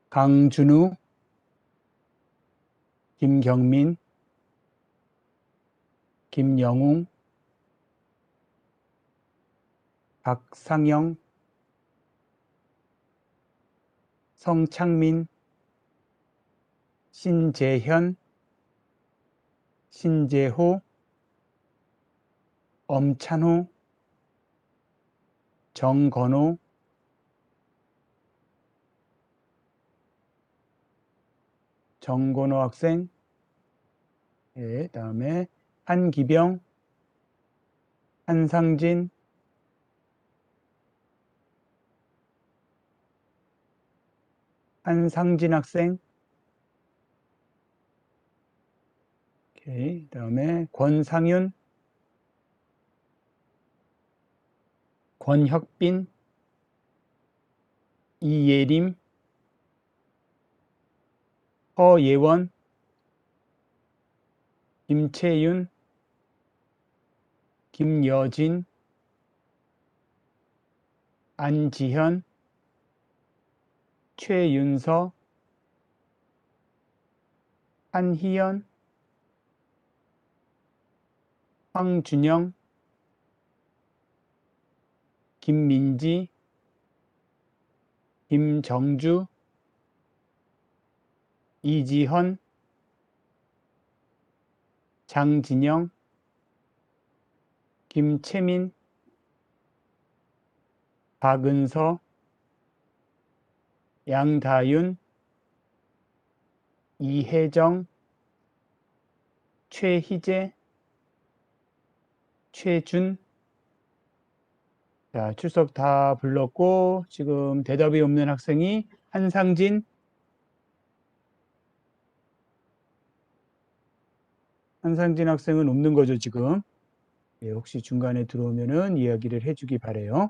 강준우, 김경민, 김영웅, 박상영, 성창민, 신재현, 신재호, 엄찬호, 정건호, 정건호 학생, 예, 다음에 한기병, 한상진, 한상진 학생, 오케이, 다음에 권상윤, 권혁빈, 이예림, 허예원, 김채윤, 김여진, 안지현, 최윤서, 한희연, 황준영, 김민지, 김정주, 이지헌, 장진영, 김채민, 박은서, 양다윤, 이혜정, 최희재, 최준. 자, 출석 다 불렀고 지금 대답이 없는 학생이 한상진, 한상진 학생은 없는 거죠, 지금. 예, 혹시 중간에 들어오면은 이야기를 해주기 바래요.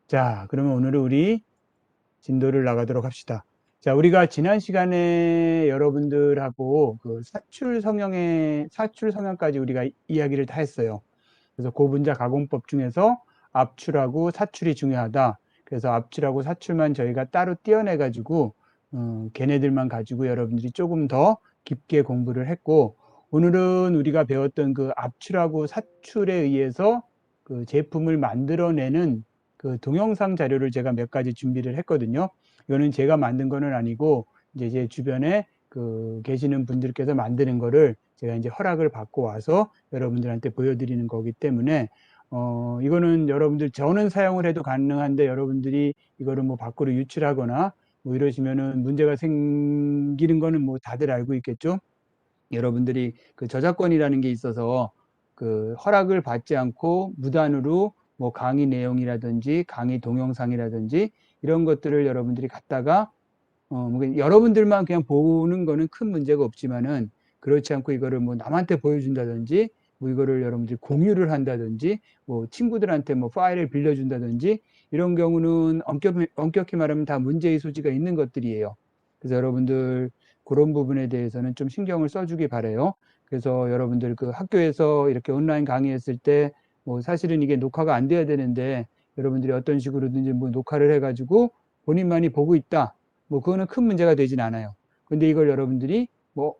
자, 그러면 오늘은 우리 진도를 나가도록 합시다. 자, 우리가 지난 시간에 여러분들하고 그 사출 성형까지 우리가 이야기를 다 했어요. 그래서 고분자 가공법 중에서 압출하고 사출이 중요하다. 그래서 압출하고 사출만 저희가 따로 떼어내가지고 걔네들만 가지고 여러분들이 조금 더 깊게 공부를 했고, 오늘은 우리가 배웠던 그 압출하고 사출에 의해서 그 제품을 만들어내는 그 동영상 자료를 제가 몇 가지 준비를 했거든요. 이거는 제가 만든 거는 아니고 이제 제 주변에 그 계시는 분들께서 만드는 거를 제가 이제 허락을 받고 와서 여러분들한테 보여드리는 거기 때문에 이거는 여러분들 저는 사용을 해도 가능한데 여러분들이 이거를 뭐 밖으로 유출하거나 뭐 이러시면은 문제가 생기는 거는 뭐 다들 알고 있겠죠. 여러분들이 그 저작권이라는 게 있어서 그 허락을 받지 않고 무단으로 뭐 강의 내용이라든지 강의 동영상이라든지 이런 것들을 여러분들이 갖다가 뭐 여러분들만 그냥 보는 거는 큰 문제가 없지만은 그렇지 않고 이거를 뭐 남한테 보여준다든지 뭐 이거를 여러분들이 공유를 한다든지 뭐 친구들한테 뭐 파일을 빌려준다든지 이런 경우는 엄격히 말하면 다 문제의 소지가 있는 것들이에요. 그래서 여러분들 그런 부분에 대해서는 좀 신경을 써주기 바래요. 그래서 여러분들 그 학교에서 이렇게 온라인 강의했을 때 뭐 사실은 이게 녹화가 안 돼야 되는데 여러분들이 어떤 식으로든지 뭐 녹화를 해가지고 본인만이 보고 있다. 뭐 그거는 큰 문제가 되진 않아요. 근데 이걸 여러분들이 뭐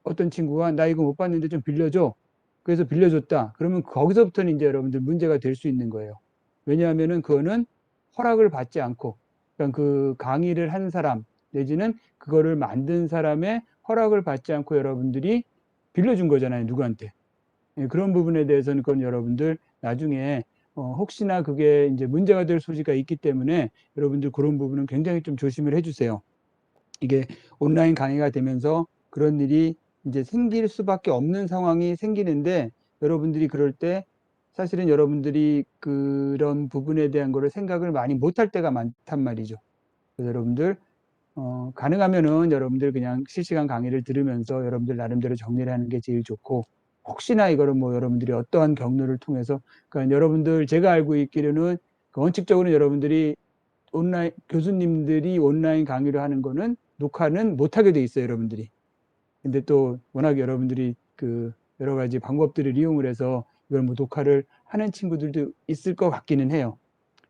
어떤 친구가 나 이거 못 봤는데 좀 빌려줘. 그래서 빌려줬다. 그러면 거기서부터는 이제 여러분들 문제가 될 수 있는 거예요. 왜냐하면은 그거는 허락을 받지 않고, 그러니까 그 강의를 한 사람 내지는 그거를 만든 사람의 허락을 받지 않고 여러분들이 빌려준 거잖아요, 누구한테. 예, 그런 부분에 대해서는 그건 여러분들 나중에 혹시나 그게 이제 문제가 될 소지가 있기 때문에 여러분들 그런 부분은 굉장히 좀 조심을 해주세요. 이게 온라인 강의가 되면서 그런 일이 이제 생길 수밖에 없는 상황이 생기는데 여러분들이 그럴 때 사실은 여러분들이 그런 부분에 대한 거를 생각을 많이 못할 때가 많단 말이죠. 그래서 여러분들 가능하면은 여러분들 그냥 실시간 강의를 들으면서 여러분들 나름대로 정리를 하는 게 제일 좋고, 혹시나 이거를 뭐 여러분들이 어떠한 경로를 통해서, 그러니까 여러분들 제가 알고 있기로는 그 원칙적으로 여러분들이 온라인 교수님들이 온라인 강의를 하는 거는 녹화는 못하게 돼 있어요, 여러분들이. 근데 또 워낙 여러분들이 그 여러 가지 방법들을 이용을 해서 이걸 뭐 녹화를 하는 친구들도 있을 것 같기는 해요.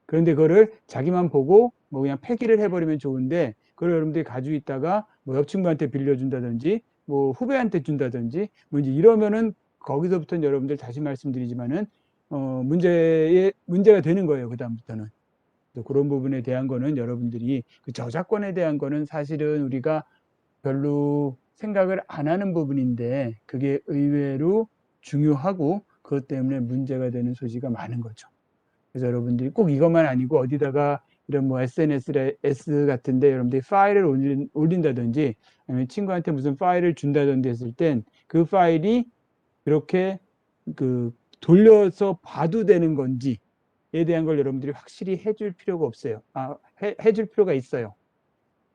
그런데 그거를 자기만 보고 뭐 그냥 폐기를 해버리면 좋은데 그걸 여러분들이 가지고 있다가 뭐 옆 친구한테 빌려준다든지 뭐 후배한테 준다든지 뭐 이제 이러면은 거기서부터는 여러분들 다시 말씀드리지만은 문제가 되는 거예요. 그다음부터는. 그런 부분에 대한 거는 여러분들이 그 저작권에 대한 거는 사실은 우리가 별로 생각을 안 하는 부분인데 그게 의외로 중요하고 그것 때문에 문제가 되는 소지가 많은 거죠. 그래서 여러분들이 꼭 이것만 아니고 어디다가 이런 뭐 SNS 같은데 여러분들이 파일을 올린다든지 아니면 친구한테 무슨 파일을 준다든지 했을 땐 그 파일이 그렇게 그 돌려서 봐도 되는 건지에 대한 걸 여러분들이 확실히 해줄 필요가 없어요. 해줄 필요가 있어요.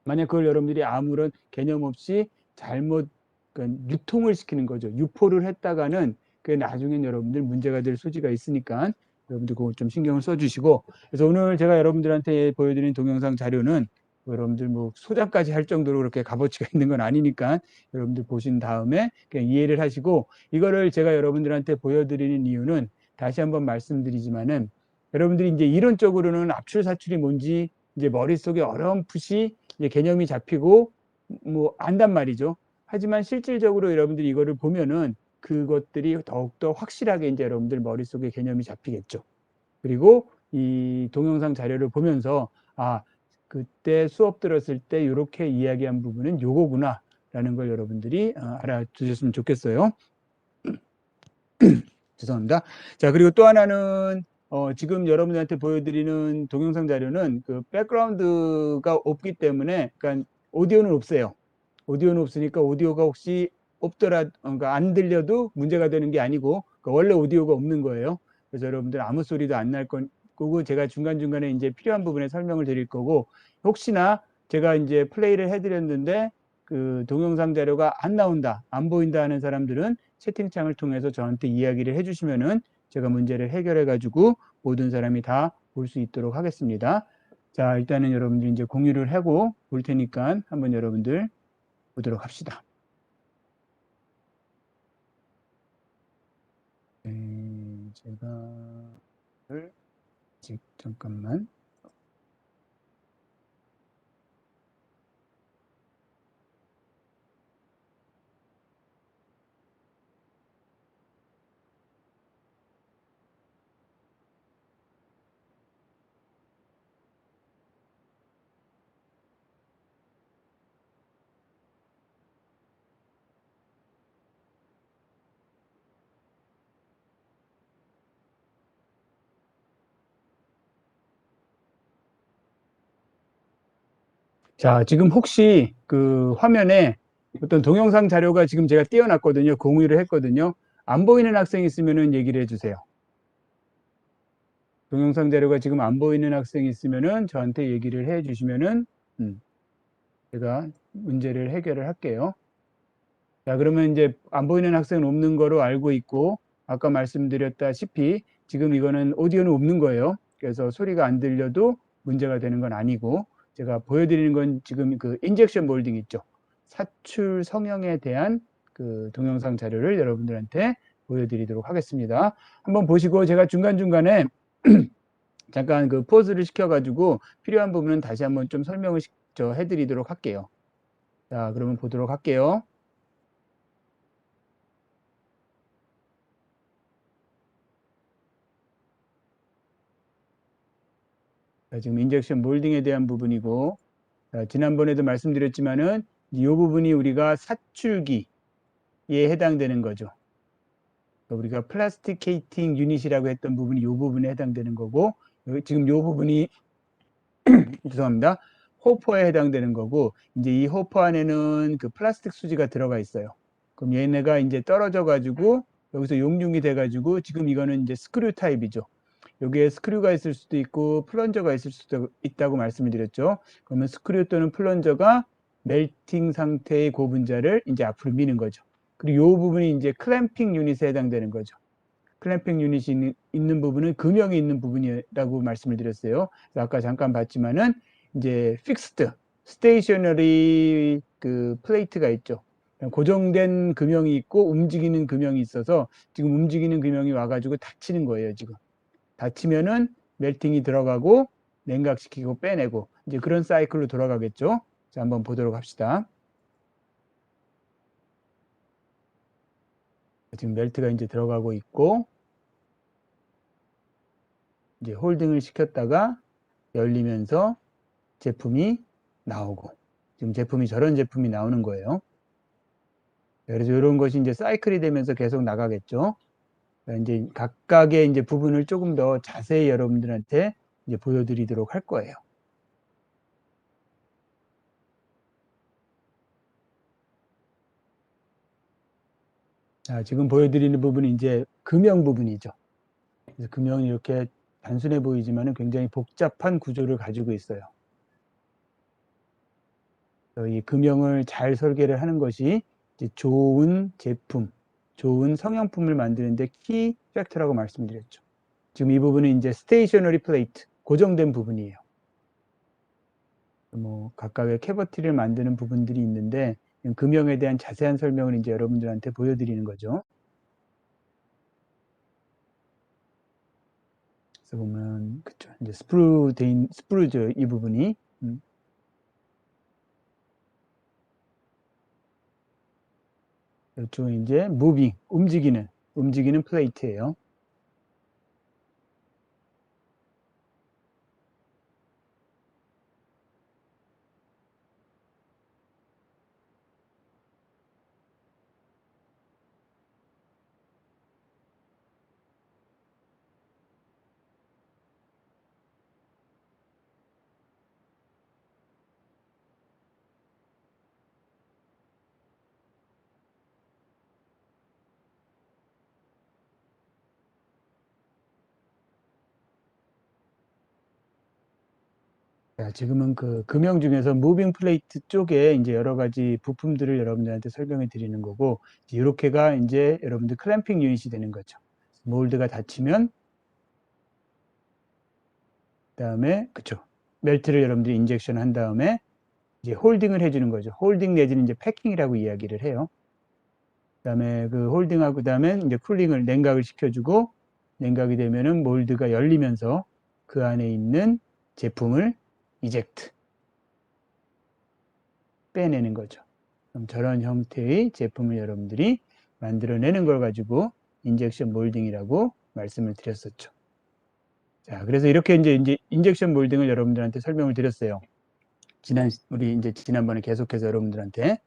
만약 그걸 여러분들이 아무런 개념 없이 잘못 그러니까 유통을 시키는 거죠. 유포를 했다가는 그게 나중엔 여러분들 문제가 될 소지가 있으니까 여러분들 그거 좀 신경을 써주시고 그래서 오늘 제가 여러분들한테 보여드린 동영상 자료는 여러분들 뭐 소장까지 할 정도로 그렇게 값어치가 있는 건 아니니까 여러분들 보신 다음에 그냥 이해를 하시고 이거를 제가 여러분들한테 보여드리는 이유는 다시 한번 말씀드리지만은 여러분들이 이제 이론적으로는 압출 사출이 뭔지 이제 머릿속에 어렴풋이 이제 개념이 잡히고 뭐 안단 말이죠. 하지만 실질적으로 여러분들이 이거를 보면은 그것들이 더욱더 확실하게 이제 여러분들 머릿속에 개념이 잡히겠죠. 그리고 이 동영상 자료를 보면서 그때 수업 들었을 때 이렇게 이야기한 부분은 요거구나 라는 걸 여러분들이 알아두셨으면 좋겠어요. 죄송합니다. 자, 그리고 또 하나는 지금 여러분들한테 보여드리는 동영상 자료는 그 백그라운드가 없기 때문에, 그러니까 오디오는 없어요. 오디오는 없으니까 오디오가 혹시 그러니까 안 들려도 문제가 되는 게 아니고, 그러니까 원래 오디오가 없는 거예요. 그래서 여러분들 아무 소리도 안 날 거고, 제가 중간중간에 이제 필요한 부분에 설명을 드릴 거고, 혹시나 제가 이제 플레이를 해드렸는데, 그 동영상 자료가 안 나온다, 안 보인다 하는 사람들은 채팅창을 통해서 저한테 이야기를 해주시면은 제가 문제를 해결해 가지고 모든 사람이 다 볼 수 있도록 하겠습니다. 자, 일단은 여러분들 이제 공유를 하고 볼 테니까 한번 여러분들 보도록 합시다. 제가 잠깐만. 자, 지금 혹시 그 화면에 어떤 동영상 자료가 지금 제가 띄워놨거든요. 공유를 했거든요. 안 보이는 학생이 있으면은 얘기를 해주세요. 동영상 자료가 지금 안 보이는 학생이 있으면은 저한테 얘기를 해 주시면은 제가 문제를 해결을 할게요. 자, 그러면 이제 안 보이는 학생은 없는 거로 알고 있고 아까 말씀드렸다시피 지금 이거는 오디오는 없는 거예요. 그래서 소리가 안 들려도 문제가 되는 건 아니고 제가 보여드리는 건 지금 그 인젝션 몰딩 있죠. 사출 성형에 대한 그 동영상 자료를 여러분들한테 보여드리도록 하겠습니다. 한번 보시고 제가 중간중간에 잠깐 그 포즈를 시켜가지고 필요한 부분은 다시 한번 좀 설명을 해드리도록 할게요. 자, 그러면 보도록 할게요. 자, 지금 인젝션 몰딩에 대한 부분이고, 자, 지난번에도 말씀드렸지만은 이 부분이 우리가 사출기에 해당되는 거죠. 우리가 플라스티케이팅 유닛이라고 했던 부분이 이 부분에 해당되는 거고, 지금 이 부분이 죄송합니다. 호퍼에 해당되는 거고, 이제 이 호퍼 안에는 그 플라스틱 수지가 들어가 있어요. 그럼 얘네가 이제 떨어져 가지고 여기서 용융이 돼 가지고 지금 이거는 이제 스크류 타입이죠. 여기에 스크류가 있을 수도 있고 플런저가 있을 수도 있다고 말씀을 드렸죠. 그러면 스크류 또는 플런저가 멜팅 상태의 고분자를 이제 앞으로 미는 거죠. 그리고 이 부분이 이제 클램핑 유닛에 해당되는 거죠. 클램핑 유닛이 있는 부분은 금형이 있는 부분이라고 말씀을 드렸어요. 아까 잠깐 봤지만은 이제 픽스드, 스테이셔너리 그 플레이트가 있죠. 고정된 금형이 있고 움직이는 금형이 있어서 지금 움직이는 금형이 와가지고 닫히는 거예요, 지금. 닫히면은 멜팅이 들어가고 냉각시키고 빼내고 이제 그런 사이클로 돌아가겠죠. 자, 한번 보도록 합시다. 지금 멜트가 이제 들어가고 있고, 이제 홀딩을 시켰다가 열리면서 제품이 나오고, 지금 제품이 저런 제품이 나오는 거예요. 그래서 이런 것이 이제 사이클이 되면서 계속 나가겠죠. 이제 각각의 이제 부분을 조금 더 자세히 여러분들한테 이제 보여드리도록 할 거예요. 자, 지금 보여드리는 부분이 이제 금형 부분이죠. 그래서 금형이 이렇게 단순해 보이지만 굉장히 복잡한 구조를 가지고 있어요. 이 금형을 잘 설계를 하는 것이 이제 좋은 제품, 좋은 성형품을 만드는데 키 팩터라고 말씀드렸죠. 지금 이 부분은 이제 스테이셔너리 플레이트, 고정된 부분이에요. 뭐 각각의 캐버티를 만드는 부분들이 있는데 금형에 대한 자세한 설명을 이제 여러분들한테 보여드리는 거죠. 그래서 보면 그쵸, 이제 스프루죠, 이 부분이. 이쪽은 이제 무빙, 움직이는 플레이트예요. 자, 지금은 그 금형 중에서 무빙 플레이트 쪽에 이제 여러 가지 부품들을 여러분들한테 설명해 드리는 거고, 이렇게가 이제 여러분들 클램핑 유닛이 되는 거죠. 몰드가 닫히면, 그다음에 그쵸, 멜트를 여러분들이 인젝션 한 다음에 이제 홀딩을 해주는 거죠. 홀딩 내지는 이제 패킹이라고 이야기를 해요. 그다음에 그 홀딩하고 그다음에 이제 쿨링을 냉각을 시켜주고, 냉각이 되면은 몰드가 열리면서 그 안에 있는 제품을 이젝트 빼내는 거죠. 그럼 저런 형태의 제품을 여러분들이 만들어내는 걸 가지고 인젝션 몰딩이라고 말씀을 드렸었죠. 자, 그래서 이렇게 이제 인젝션 몰딩을 여러분들한테 설명을 드렸어요. 우리 이제 지난번에 계속해서 여러분들한테.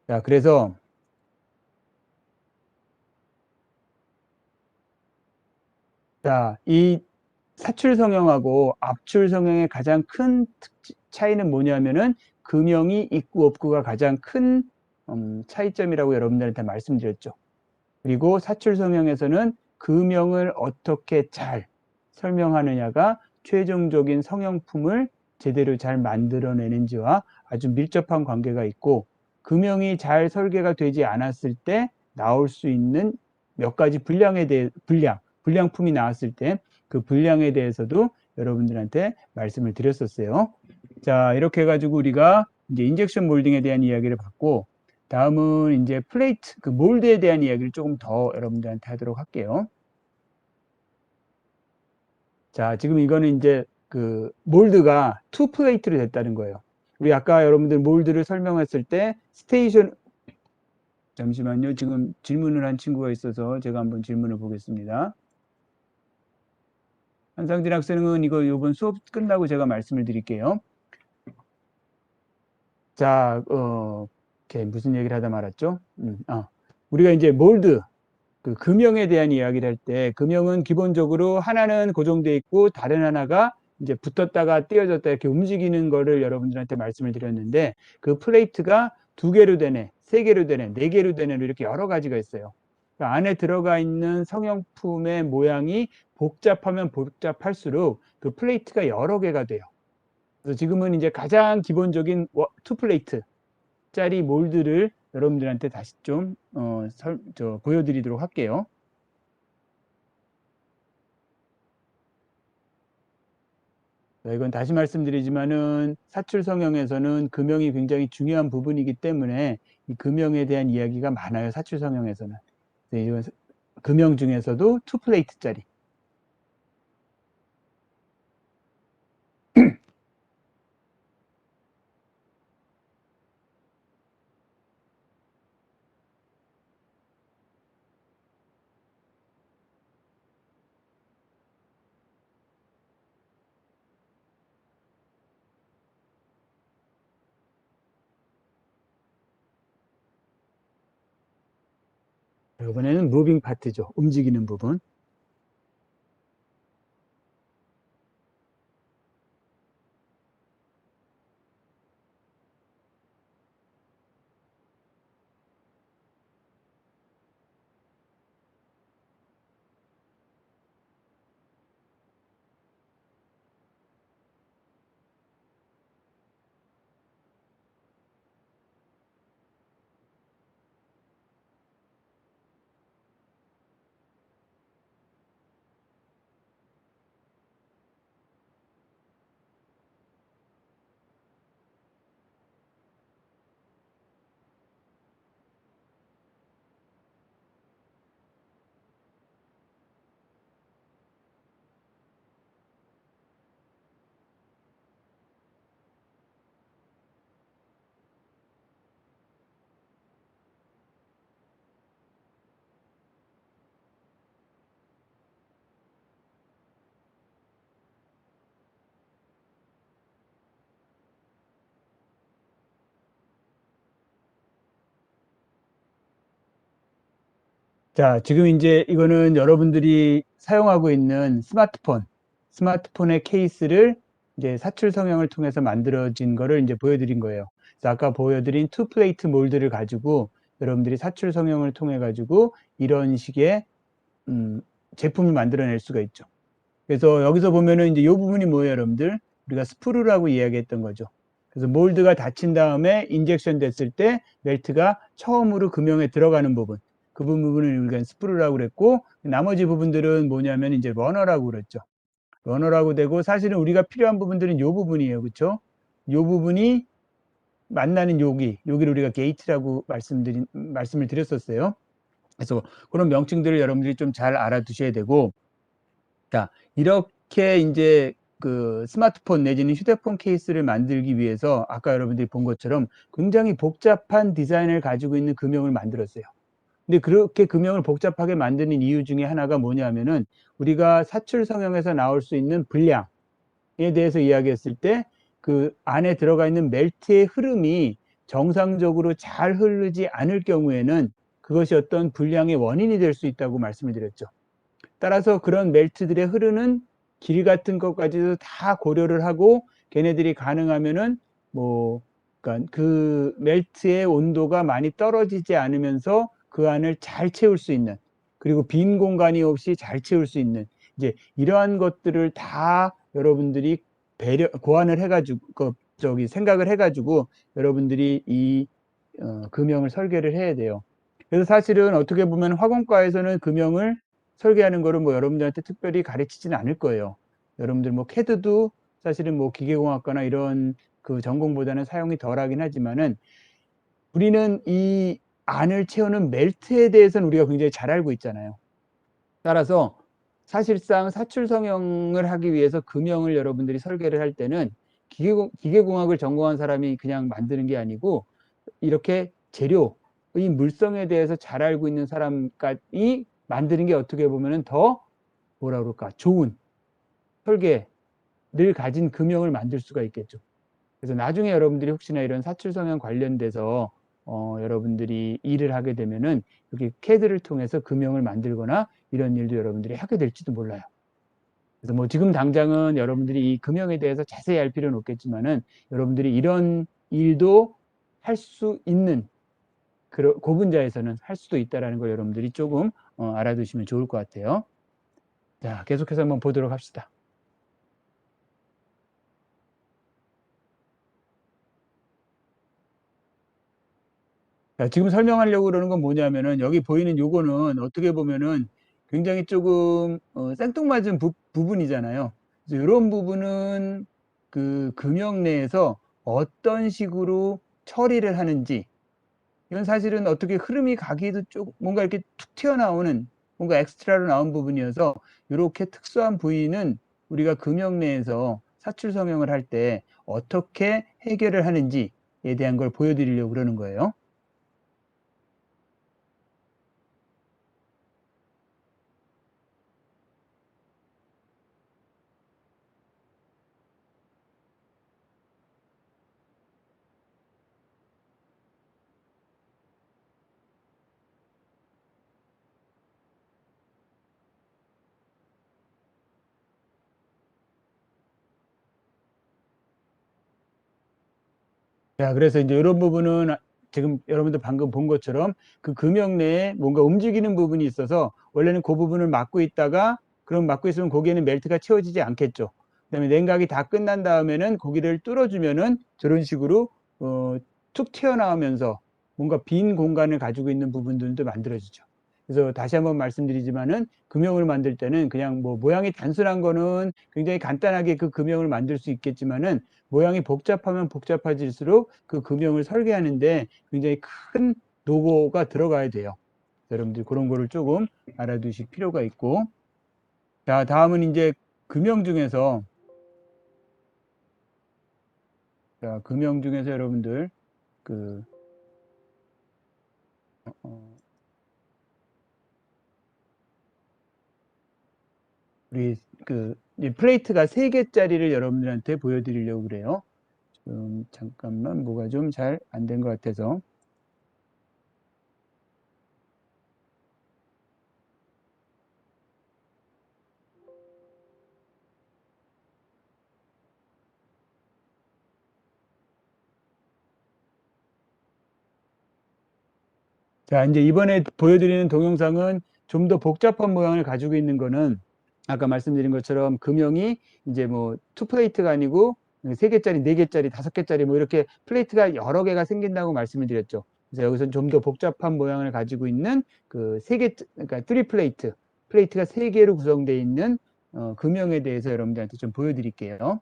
자, 그래서 자, 이 사출 성형하고 압출 성형의 가장 큰 차이는 뭐냐면은 금형이 있고 없고가 가장 큰 차이점이라고 여러분들한테 말씀드렸죠. 그리고 사출 성형에서는 금형을 어떻게 잘 설명하느냐가 최종적인 성형품을 제대로 잘 만들어내는지와 아주 밀접한 관계가 있고, 금형이 잘 설계가 되지 않았을 때 나올 수 있는 몇 가지 불량품이 나왔을 때 그 불량에 대해서도 여러분들한테 말씀을 드렸었어요. 자, 이렇게 해가지고 우리가 이제 인젝션 몰딩에 대한 이야기를 받고, 다음은 이제 플레이트, 그 몰드에 대한 이야기를 조금 더 여러분들한테 하도록 할게요. 자, 지금 이거는 이제 그 몰드가 투 플레이트로 됐다는 거예요. 우리 아까 여러분들 몰드를 설명했을 때 잠시만요. 지금 질문을 한 친구가 있어서 제가 한번 질문을 보겠습니다. 한상진 학생은 이번 수업 끝나고 제가 말씀을 드릴게요. 자, 무슨 얘기를 하다 말았죠? 우리가 이제 몰드, 그 금형에 대한 이야기를 할 때, 금형은 기본적으로 하나는 고정되어 있고 다른 하나가 이제 붙었다가 띄어졌다 이렇게 움직이는 거를 여러분들한테 말씀을 드렸는데, 그 플레이트가 2개로 되네, 3개로 되네, 4개로 되네, 이렇게 여러 가지가 있어요. 그 안에 들어가 있는 성형품의 모양이 복잡하면 복잡할수록 그 플레이트가 여러 개가 돼요. 그래서 지금은 이제 가장 기본적인 투 플레이트 짜리 몰드를 여러분들한테 다시 좀 보여드리도록 할게요. 이건 다시 말씀드리지만은 사출 성형에서는 금형이 굉장히 중요한 부분이기 때문에 이 금형에 대한 이야기가 많아요. 사출 성형에서는. 이건 금형 중에서도 투 플레이트짜리. 이번에는 무빙 파트죠. 움직이는 부분. 자, 지금 이제 이거는 여러분들이 사용하고 있는 스마트폰의 케이스를 이제 사출 성형을 통해서 만들어진 거를 이제 보여드린 거예요. 그래서 아까 보여드린 투 플레이트 몰드를 가지고 여러분들이 사출 성형을 통해 가지고 이런 식의 제품을 만들어낼 수가 있죠. 그래서 여기서 보면은 이제 이 부분이 뭐예요, 여러분들? 우리가 스프루라고 이야기했던 거죠. 그래서 몰드가 닫힌 다음에 인젝션 됐을 때 멜트가 처음으로 금형에 들어가는 부분. 그 부분을 우리가 스프루라고 그랬고, 나머지 부분들은 뭐냐면 이제 러너라고 그랬죠. 러너라고 되고, 사실은 우리가 필요한 부분들은 이 부분이에요. 그렇죠? 이 부분이 만나는 여기를 우리가 게이트라고 말씀을 드렸었어요. 그래서 그런 명칭들을 여러분들이 좀 잘 알아두셔야 되고, 자, 이렇게 이제 그 스마트폰 내지는 휴대폰 케이스를 만들기 위해서 아까 여러분들이 본 것처럼 굉장히 복잡한 디자인을 가지고 있는 금형을 만들었어요. 근데 그렇게 금형을 복잡하게 만드는 이유 중에 하나가 뭐냐면은 우리가 사출 성형에서 나올 수 있는 불량에 대해서 이야기했을 때 그 안에 들어가 있는 멜트의 흐름이 정상적으로 잘 흐르지 않을 경우에는 그것이 어떤 불량의 원인이 될 수 있다고 말씀을 드렸죠. 따라서 그런 멜트들의 흐르는 길 같은 것까지도 다 고려를 하고 걔네들이 가능하면은 뭐 그러니까 그 멜트의 온도가 많이 떨어지지 않으면서 그 안을 잘 채울 수 있는, 그리고 빈 공간이 없이 잘 채울 수 있는 이제 이러한 것들을 다 여러분들이 고안을 해가지고 생각을 해가지고 여러분들이 이 금형을 설계를 해야 돼요. 그래서 사실은 어떻게 보면 화공과에서는 금형을 설계하는 거를 뭐 여러분들한테 특별히 가르치지는 않을 거예요. 여러분들 뭐 캐드도 사실은 뭐 기계공학과나 이런 그 전공보다는 사용이 덜하긴 하지만은 우리는 이 안을 채우는 멜트에 대해서는 우리가 굉장히 잘 알고 있잖아요. 따라서 사실상 사출 성형을 하기 위해서 금형을 여러분들이 설계를 할 때는 기계공학을 전공한 사람이 그냥 만드는 게 아니고 이렇게 재료의 물성에 대해서 잘 알고 있는 사람이 만드는 게 어떻게 보면은 더 뭐라 그럴까 좋은 설계를 가진 금형을 만들 수가 있겠죠. 그래서 나중에 여러분들이 혹시나 이런 사출 성형 관련돼서 여러분들이 일을 하게 되면은 이렇게 캐드를 통해서 금형을 만들거나 이런 일도 여러분들이 하게 될지도 몰라요. 그래서 뭐 지금 당장은 여러분들이 이 금형에 대해서 자세히 알 필요는 없겠지만은 여러분들이 이런 일도 할 수 있는 고분자에서는 할 수도 있다는 걸 여러분들이 조금 알아두시면 좋을 것 같아요. 자, 계속해서 한번 보도록 합시다. 자, 지금 설명하려고 그러는 건 뭐냐면은 여기 보이는 요거는 어떻게 보면은 굉장히 조금 생뚱맞은 부분이잖아요. 그래서 이런 부분은 그 금형 내에서 어떤 식으로 처리를 하는지, 이건 사실은 어떻게 흐름이 가기도 좀 뭔가 이렇게 툭 튀어나오는 뭔가 엑스트라로 나온 부분이어서 이렇게 특수한 부위는 우리가 금형 내에서 사출 성형을 할 때 어떻게 해결을 하는지에 대한 걸 보여드리려고 그러는 거예요. 자, 그래서 이제 이런 부분은 지금 여러분들 방금 본 것처럼 그 금형 내에 뭔가 움직이는 부분이 있어서 원래는 그 부분을 막고 있다가 그럼 막고 있으면 고기에는 멜트가 채워지지 않겠죠. 그다음에 냉각이 다 끝난 다음에는 고기를 뚫어주면은 저런 식으로 툭 튀어나오면서 뭔가 빈 공간을 가지고 있는 부분들도 만들어지죠. 그래서 다시 한번 말씀드리지만은 금형을 만들 때는 그냥 뭐 모양이 단순한 거는 굉장히 간단하게 그 금형을 만들 수 있겠지만은 모양이 복잡하면 복잡해질수록 그 금형을 설계하는데 굉장히 큰 노고가 들어가야 돼요. 여러분들 그런 거를 조금 알아두실 필요가 있고. 자, 다음은 이제 금형 중에서 금형 중에서 여러분들 그 어, 우리 그 플레이트가 3개짜리를 여러분들한테 보여드리려고 그래요. 잠깐만 뭐가 좀 잘 안 된 것 같아서. 자, 이제 이번에 보여드리는 동영상은 좀 더 복잡한 모양을 가지고 있는 거는 아까 말씀드린 것처럼 금형이 이제 뭐 투 플레이트가 아니고 3개짜리, 4개짜리, 5개짜리 뭐 이렇게 플레이트가 여러 개가 생긴다고 말씀을 드렸죠. 그래서 여기서는 좀 더 복잡한 모양을 가지고 있는 그 3개, 그러니까 3플레이트, 플레이트가 3개로 구성되어 있는 금형에 대해서 여러분들한테 좀 보여드릴게요.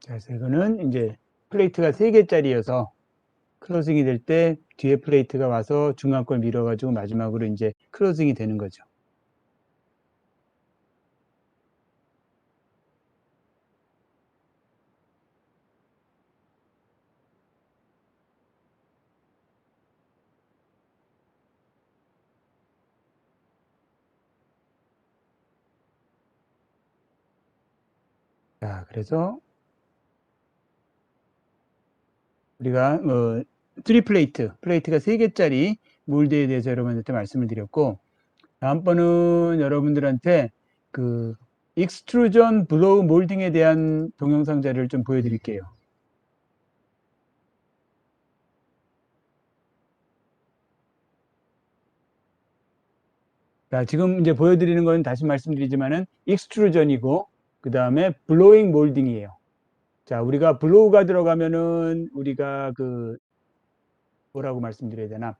자, 그래서 이거는 이제 플레이트가 3개짜리여서 클로징이 될 때 뒤에 플레이트가 와서 중간 걸 밀어가지고 마지막으로 이제 클로징이 되는 거죠. 자, 그래서 우리가 3플레이트, 플레이트가 3개짜리 몰드에 대해서 여러분한테 말씀을 드렸고, 다음번은 여러분들한테 그 익스트루전 블로우 몰딩에 대한 동영상 자료를 좀 보여드릴게요. 자, 지금 이제 보여드리는 건 다시 말씀드리지만은 익스트루전이고, 그 다음에 블로잉 몰딩이에요. 자, 우리가 블로우가 들어가면은 우리가 그 뭐라고 말씀드려야 되나?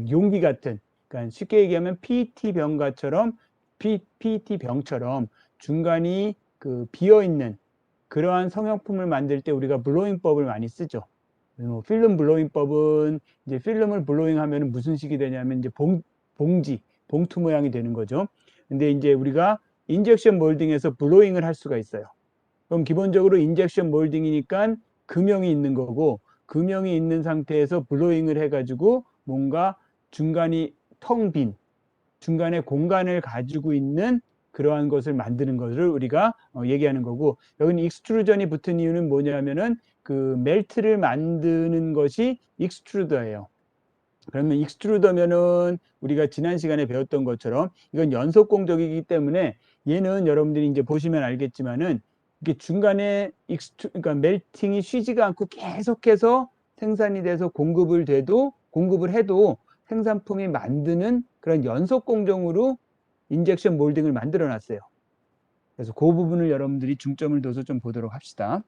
용기 같은, 그러니까 쉽게 얘기하면 PET 병가처럼, PET 병처럼 중간이 그 비어 있는 그러한 성형품을 만들 때 우리가 블로잉법을 많이 쓰죠. 필름 블로잉법은 이제 필름을 블로잉 하면 무슨 식이 되냐면 이제 봉지, 봉투 모양이 되는 거죠. 근데 이제 우리가 인젝션 몰딩에서 블로잉을 할 수가 있어요. 그럼 기본적으로 인젝션 몰딩이니까 금형이 있는 거고, 금형이 있는 상태에서 블로잉을 해가지고 뭔가 중간이 텅 빈, 중간에 공간을 가지고 있는 그러한 것을 만드는 것을 우리가 얘기하는 거고, 여기는 익스트루전이 붙은 이유는 뭐냐면은 그 멜트를 만드는 것이 익스트루더예요. 그러면 익스트루더면은 우리가 지난 시간에 배웠던 것처럼 이건 연속 공정이기 때문에 얘는 여러분들이 이제 보시면 알겠지만은 이게 중간에 그러니까 멜팅이 쉬지가 않고 계속해서 생산이 돼서 공급을 해도 생산품이 만드는 그런 연속 공정으로 인젝션 몰딩을 만들어 놨어요. 그래서 그 부분을 여러분들이 중점을 둬서 좀 보도록 합시다.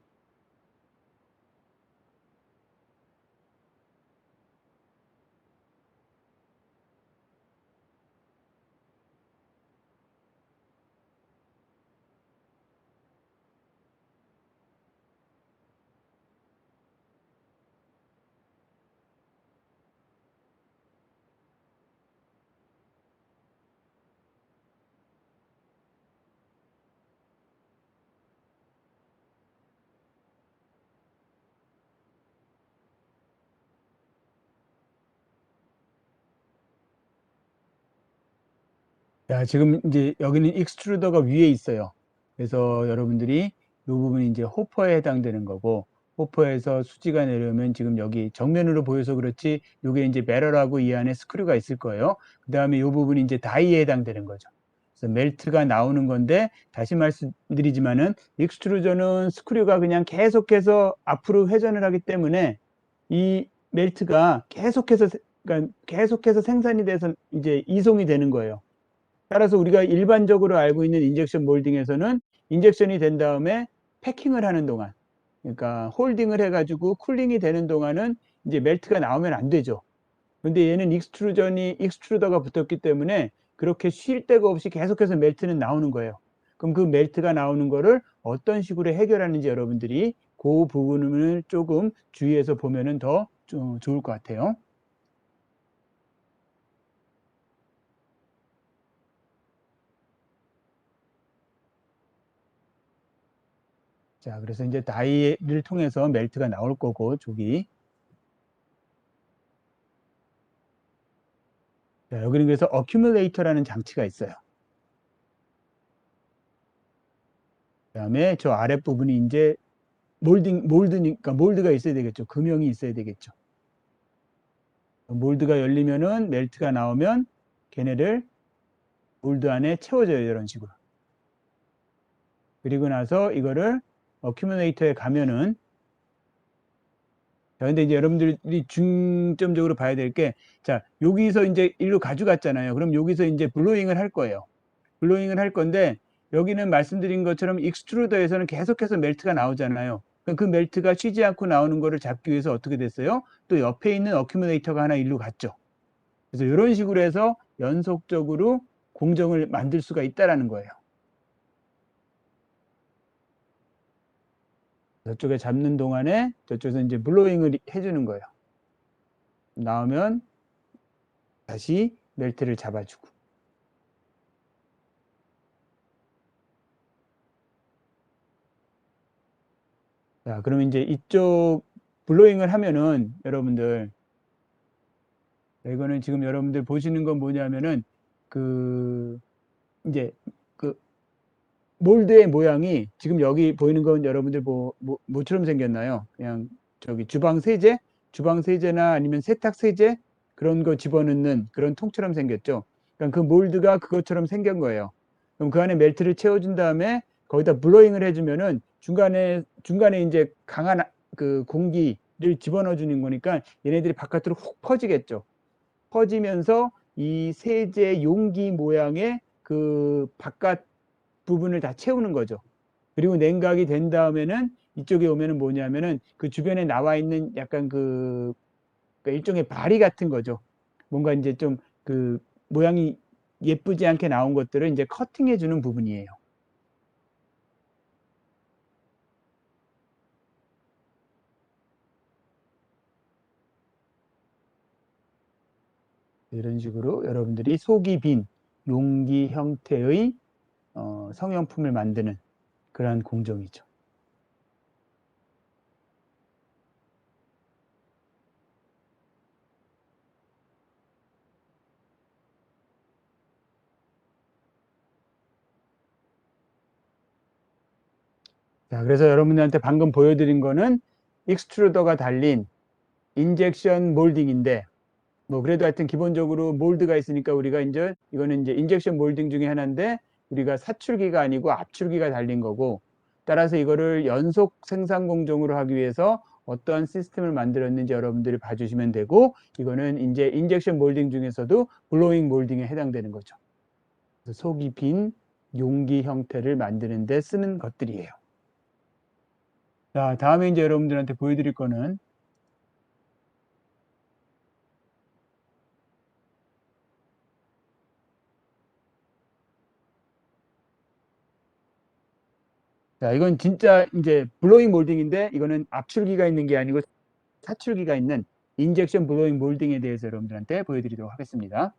자, 지금 이제 여기는 익스트루더가 위에 있어요. 그래서 여러분들이 이 부분이 이제 호퍼에 해당되는 거고, 호퍼에서 수지가 내려오면 지금 여기 정면으로 보여서 그렇지, 이게 이제 배럴하고 이 안에 스크류가 있을 거예요. 그 다음에 이 부분이 이제 다이에 해당되는 거죠. 그래서 멜트가 나오는 건데, 다시 말씀드리지만은, 익스트루저는 스크류가 그냥 계속해서 앞으로 회전을 하기 때문에, 이 멜트가 그러니까 계속해서 생산이 돼서 이제 이송이 되는 거예요. 따라서 우리가 일반적으로 알고 있는 인젝션 몰딩에서는 인젝션이 된 다음에 패킹을 하는 동안, 그러니까 홀딩을 해가지고 쿨링이 되는 동안은 이제 멜트가 나오면 안 되죠. 근데 얘는 익스트루더가 붙었기 때문에 그렇게 쉴 데가 없이 계속해서 멜트는 나오는 거예요. 그럼 그 멜트가 나오는 거를 어떤 식으로 해결하는지 여러분들이 그 부분을 조금 주의해서 보면은 더 좋을 것 같아요. 자, 그래서 이제 다이를 통해서 멜트가 나올 거고, 저기. 자, 여기는 그래서 어큐뮬레이터라는 장치가 있어요. 그다음에 저 아랫부분이 이제 몰드니까 몰드가 있어야 되겠죠. 금형이 있어야 되겠죠. 몰드가 열리면은 멜트가 나오면 걔네를 몰드 안에 채워줘요. 이런 식으로. 그리고 나서 이거를 어큐뮬레이터에 가면은, 자, 근데 이제 여러분들이 중점적으로 봐야 될 게, 자, 여기서 이제 일로 가져갔잖아요. 그럼 여기서 이제 블로잉을 할 거예요. 블로잉을 할 건데, 여기는 말씀드린 것처럼 익스트루더에서는 계속해서 멜트가 나오잖아요. 그 멜트가 쉬지 않고 나오는 거를 잡기 위해서 어떻게 됐어요? 또 옆에 있는 어큐뮬레이터가 하나 일로 갔죠. 그래서 이런 식으로 해서 연속적으로 공정을 만들 수가 있다라는 거예요. 저쪽에 잡는 동안에 저쪽에서 이제 블로잉을 해주는 거예요. 나오면 다시 멜트를 잡아주고. 자, 그러면 이제 이쪽 블로잉을 하면은 여러분들, 이거는 지금 여러분들 보시는 건 뭐냐면은 그 이제 그 몰드의 모양이 지금 여기 보이는 건 여러분들 뭐처럼 생겼나요? 그냥 저기 주방 세제나 아니면 세탁 세제 그런 거 집어넣는 그런 통처럼 생겼죠. 그러니까 그 몰드가 그것처럼 생긴 거예요. 그럼 그 안에 멜트를 채워준 다음에 거기다 블로잉을 해주면은 중간에 이제 강한 그 공기를 집어넣어 주는 거니까 얘네들이 바깥으로 훅 퍼지겠죠. 퍼지면서 이 세제 용기 모양의 그 바깥 부분을 다 채우는 거죠. 그리고 냉각이 된 다음에는 이쪽에 오면은 뭐냐면은 그 주변에 나와 있는 약간 그러니까 일종의 바리 같은 거죠. 뭔가 이제 좀 그 모양이 예쁘지 않게 나온 것들을 이제 커팅해 주는 부분이에요. 이런 식으로 여러분들이 속이 빈 용기 형태의 성형품을 만드는 그러한 공정이죠. 자, 그래서 여러분들한테 방금 보여드린 거는 익스트루더가 달린 인젝션 몰딩인데, 뭐 그래도 하여튼 기본적으로 몰드가 있으니까 우리가 이거는 이제 인젝션 몰딩 중에 하나인데, 우리가 사출기가 아니고 압출기가 달린 거고, 따라서 이거를 연속 생산 공정으로 하기 위해서 어떠한 시스템을 만들었는지 여러분들이 봐주시면 되고, 이거는 이제 인젝션 몰딩 중에서도 블로잉 몰딩에 해당되는 거죠. 속이 빈 용기 형태를 만드는 데 쓰는 것들이에요. 자, 다음에 이제 여러분들한테 보여드릴 거는, 자, 이건 진짜 이제 블로잉 몰딩인데, 이거는 압출기가 있는 게 아니고 사출기가 있는 인젝션 블로잉 몰딩에 대해서 여러분들한테 보여드리도록 하겠습니다.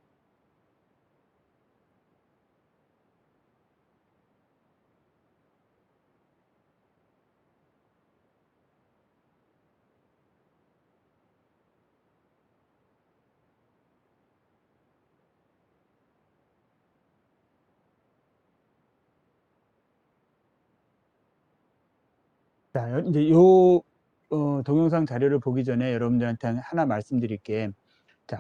자, 이제 동영상 자료를 보기 전에 여러분들한테 하나 말씀드릴게. 자,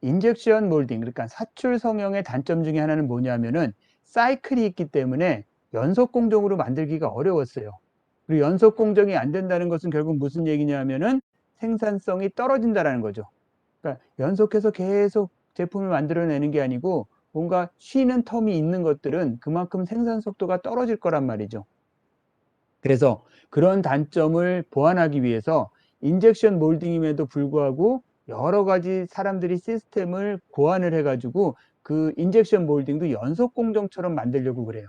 인젝션 몰딩, 그러니까 사출 성형의 단점 중에 하나는 뭐냐면은 사이클이 있기 때문에 연속 공정으로 만들기가 어려웠어요. 그리고 연속 공정이 안 된다는 것은 결국 무슨 얘기냐면은 생산성이 떨어진다라는 거죠. 그러니까 연속해서 계속 제품을 만들어내는 게 아니고 뭔가 쉬는 텀이 있는 것들은 그만큼 생산 속도가 떨어질 거란 말이죠. 그래서 그런 단점을 보완하기 위해서 인젝션 몰딩임에도 불구하고 여러 가지 사람들이 시스템을 고안을 해가지고 그 인젝션 몰딩도 연속 공정처럼 만들려고 그래요.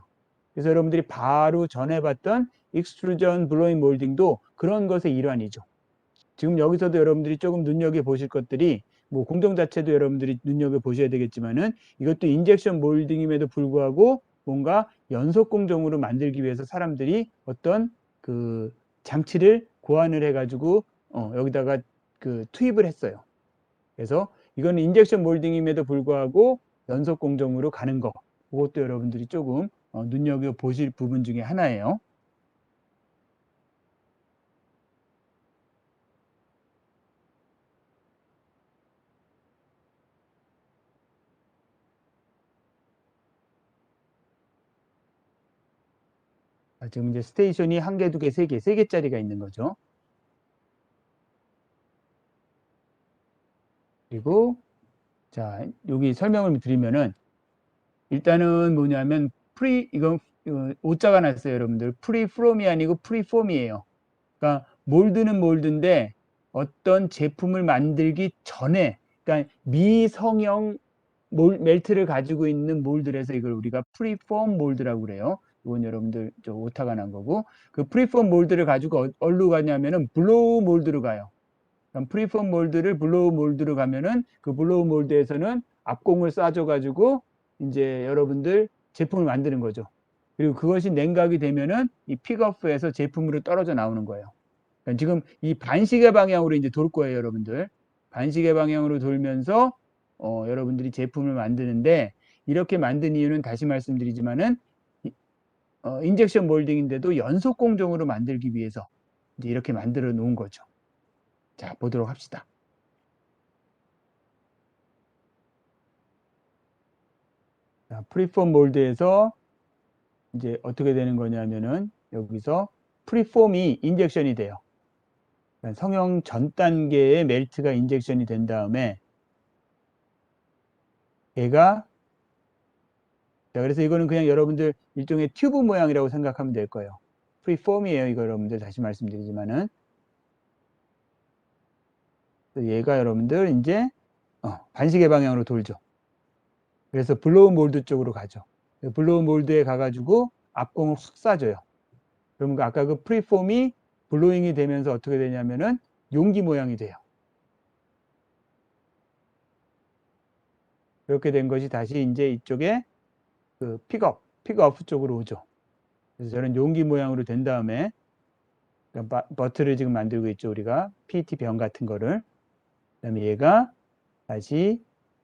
그래서 여러분들이 바로 전에 봤던 익스트루전 블로잉 몰딩도 그런 것의 일환이죠. 지금 여기서도 여러분들이 조금 눈여겨보실 것들이, 뭐 공정 자체도 여러분들이 눈여겨보셔야 되겠지만은, 이것도 인젝션 몰딩임에도 불구하고 뭔가 연속 공정으로 만들기 위해서 사람들이 어떤 그 장치를 고안을 해가지고 여기다가 그 투입을 했어요. 그래서 이거는 인젝션 몰딩임에도 불구하고 연속 공정으로 가는 거, 그것도 여러분들이 조금 눈여겨보실 부분 중에 하나예요. 지금 이제 스테이션이 한 개, 두 개, 세 개짜리가 있는 거죠. 그리고 자, 여기 설명을 드리면은, 일단은 뭐냐면 이건 오자가 났어요, 여러분들. 프롬이 아니고 프리폼이에요. 그러니까 몰드는 몰드인데 어떤 제품을 만들기 전에, 그러니까 미성형 멜트를 가지고 있는 몰드라서 이걸 우리가 프리폼 몰드라고 그래요. 이건 여러분들 저 오타가 난 거고, 그 프리폼 몰드를 가지고 어디로 가냐면은 블로우 몰드로 가요. 프리폼 몰드를 블로우 몰드로 가면은 그 블로우 몰드에서는 압공을 쏴줘 가지고 이제 여러분들 제품을 만드는 거죠. 그리고 그것이 냉각이 되면은 이 픽업에서 제품으로 떨어져 나오는 거예요. 그러니까 지금 이 반시계 방향으로 이제 돌 거예요, 여러분들. 반시계 방향으로 돌면서 여러분들이 제품을 만드는데, 이렇게 만든 이유는 다시 말씀드리지만은 인젝션 몰딩인데도 연속 공정으로 만들기 위해서 이제 이렇게 만들어 놓은 거죠. 자, 보도록 합시다. 자, 프리폼 몰드에서 이제 어떻게 되는 거냐면은 여기서 프리폼이 인젝션이 돼요. 그러니까 성형 전 단계의 멜트가 인젝션이 된 다음에 얘가, 자, 그래서 이거는 그냥 여러분들 일종의 튜브 모양이라고 생각하면 될 거예요. 프리폼이에요. 이거 여러분들 다시 말씀드리지만은, 얘가 여러분들 이제 반시계 방향으로 돌죠. 그래서 블로우 몰드 쪽으로 가죠. 블로우 몰드에 가가지고 압공을 확 쏴줘요. 그러면 아까 그 프리폼이 블로잉이 되면서 어떻게 되냐면은 용기 모양이 돼요. 이렇게 된 것이 다시 이제 이쪽에 그 픽업 쪽으로 오죠. 그래서 저는 용기 모양으로 된 다음에, 그러니까 버트를 지금 만들고 있죠. 우리가 PET 병 같은 거를. 그다음에 얘가 다시